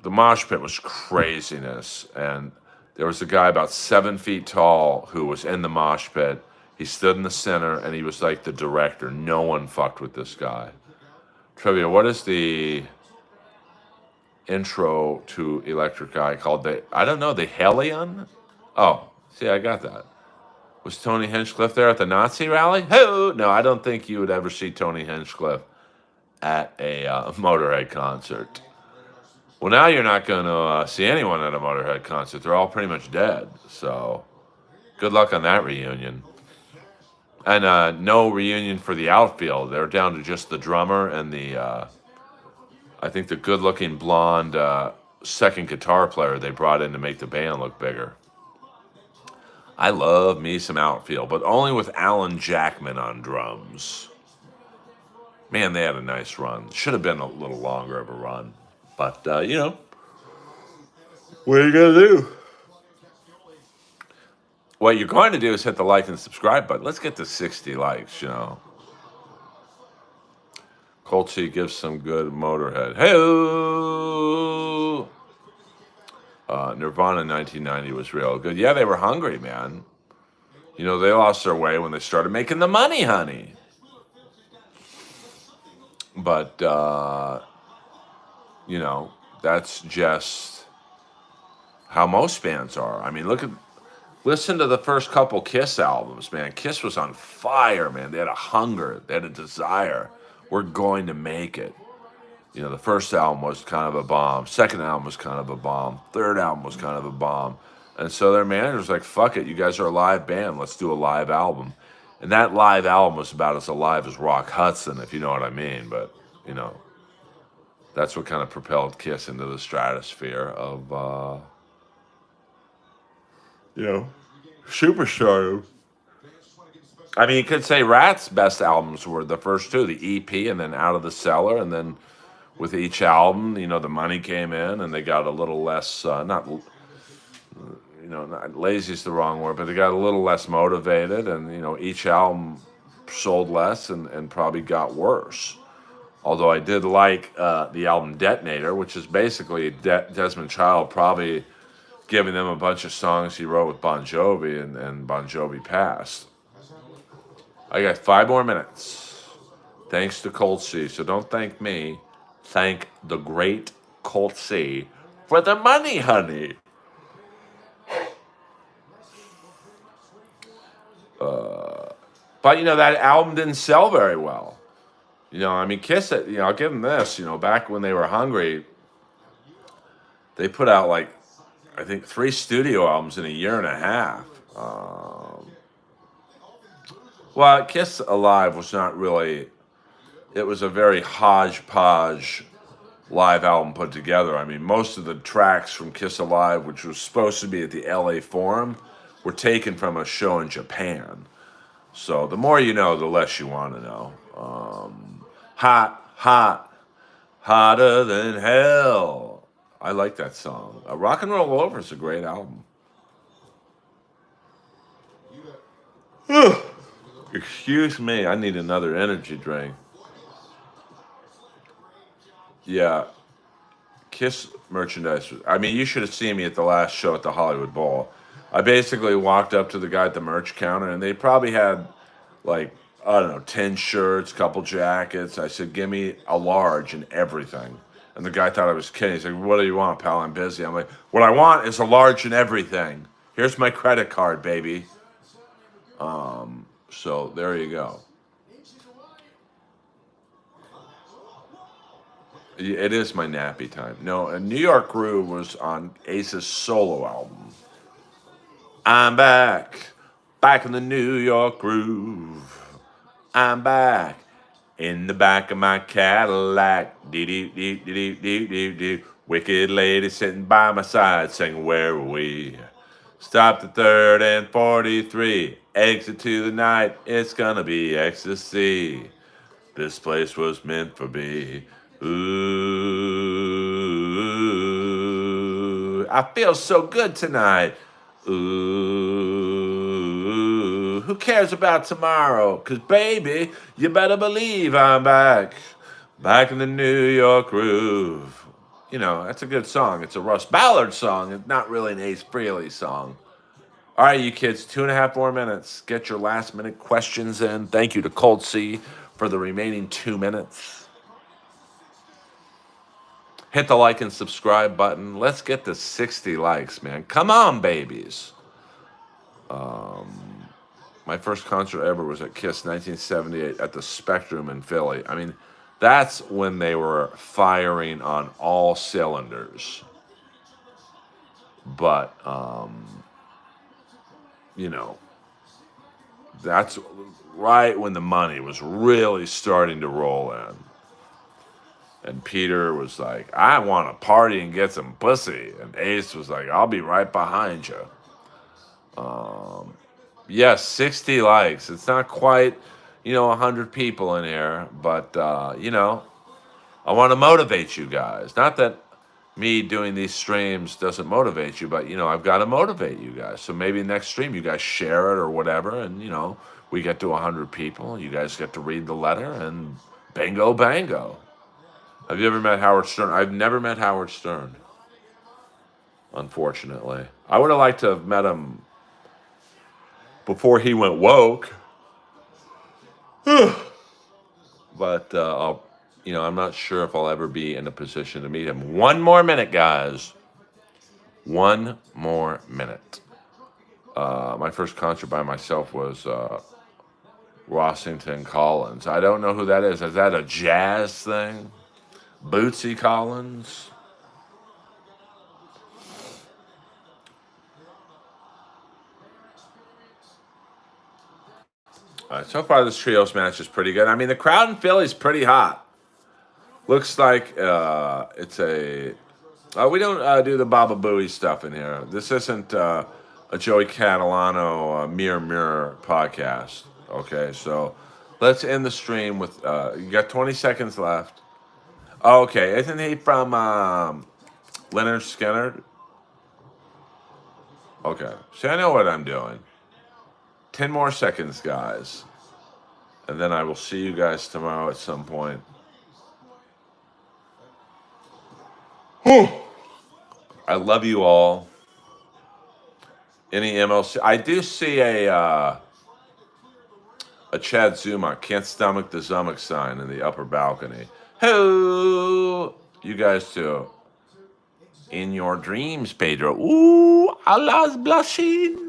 the mosh pit was craziness, and there was a guy about 7 feet tall who was in the mosh pit. He stood in the center, and he was like the director. No one fucked with this guy. Trivia: what is the intro to Electric Eye called? I don't know. The Hellion? Oh, see, I got that. Was Tony Hinchcliffe there at the Nazi rally? Who? No, I don't think you would ever see Tony Hinchcliffe at a Motorhead concert. Well, now you're not going to see anyone at a Motorhead concert. They're all pretty much dead. So, good luck on that reunion. And no reunion for the outfield. They're down to just the drummer and I think the good-looking blonde second guitar player they brought in to make the band look bigger. I love me some outfield, but only with Alan Jackman on drums. Man, they had a nice run. Should have been a little longer of a run. But, what are you going to do? What you're going to do is hit the like and subscribe button. Let's get to 60 likes, Colt C gives some good Motorhead. Hey, Nirvana 1990 was real good. Yeah, they were hungry, man. They lost their way when they started making the money, honey. But, that's just how most bands are. I mean, listen to the first couple Kiss albums, man. Kiss was on fire, man. They had a hunger. They had a desire. We're going to make it. The first album was kind of a bomb. Second album was kind of a bomb. Third album was kind of a bomb. And so their manager was like, fuck it, you guys are a live band. Let's do a live album. And that live album was about as alive as Rock Hudson, if you know what I mean. But, that's what kind of propelled Kiss into the stratosphere of, superstardom. I mean, you could say Rat's best albums were the first two, the EP and then Out of the Cellar. And then with each album, the money came in and they got a little less, not lazy is the wrong word, but they got a little less motivated. And, each album sold less and probably got worse. Although I did like the album Detonator, which is basically Desmond Child probably giving them a bunch of songs he wrote with Bon Jovi, and Bon Jovi passed. I got 5 more minutes. Thanks to Colt C. So don't thank me. Thank the great Colt C for the money, honey. But, that album didn't sell very well. Kiss, I'll give them this, back when they were hungry, they put out I think 3 studio albums in a year and a half. Well, Kiss Alive was not really, it was a very hodgepodge live album put together. I mean, most of the tracks from Kiss Alive, which was supposed to be at the LA Forum, were taken from a show in Japan. So the more you know, the less you want to know. Hot, hotter than hell. I like that song. Rock and Roll Over is a great album. Excuse me, I need another energy drink. Yeah, Kiss merchandise. I mean, you should have seen me at the last show at the Hollywood Bowl. I basically walked up to the guy at the merch counter, and they probably had, 10 shirts, couple jackets. I said, give me a large and everything. And the guy thought I was kidding. He's like, what do you want, pal? I'm busy. I'm like, what I want is a large and everything. Here's my credit card, baby. So there you go. It is my nappy time. No, and New York Groove was on Ace's solo album. I'm back in the New York Groove. I'm back in the back of my Cadillac. Dee-dee-dee-dee-dee-dee-dee. Wicked lady sitting by my side saying, where were we? Stopped at 3rd and 43. Exit to the night. It's gonna be ecstasy. This place was meant for me. Ooh, I feel so good tonight. Ooh. Who cares about tomorrow? Cause baby, you better believe I'm back. Back in the New York groove. You know, that's a good song. It's a Russ Ballard song. It's not really an Ace Frehley song. All right, you kids, 2.5 more minutes. Get your last minute questions in. Thank you to Cold C for the remaining 2 minutes. Hit the like and subscribe button. Let's get to 60 likes, man. Come on, babies. My first concert ever was at Kiss 1978 at the Spectrum in Philly. I mean, that's when they were firing on all cylinders. But, you know, that's right when the money was really starting to roll in. And Peter was like, I want to party and get some pussy. And Ace was like, I'll be right behind you. Yes, 60 likes. It's not quite, 100 people in here. But, I want to motivate you guys. Not that me doing these streams doesn't motivate you, but, I've got to motivate you guys. So maybe next stream you guys share it or whatever. And, we get to 100 people. You guys get to read the letter and bingo, bango. Have you ever met Howard Stern? I've never met Howard Stern, unfortunately. I would have liked to have met him before he went woke. But I'm not sure if I'll ever be in a position to meet him. 1 more minute, guys. 1 more minute. My first concert by myself was Rossington Collins. I don't know who that is. Is that a jazz thing? Bootsy Collins? So far, this trios match is pretty good. I mean, the crowd in Philly is pretty hot. Looks like it's a... we don't do the Baba Booey stuff in here. This isn't a Joey Catalano Mirror podcast. Okay, so let's end the stream with... you got 20 seconds left. Oh, okay, isn't he from Leonard Skinner? Okay, see, I know what I'm doing. 10 more seconds, guys. And then I will see you guys tomorrow at some point. I love you all. Any MLC? I do see a Chad Zuma, can't stomach the Zummock sign in the upper balcony. Ho! You guys too. In your dreams, Pedro. Ooh, Allah's blushing.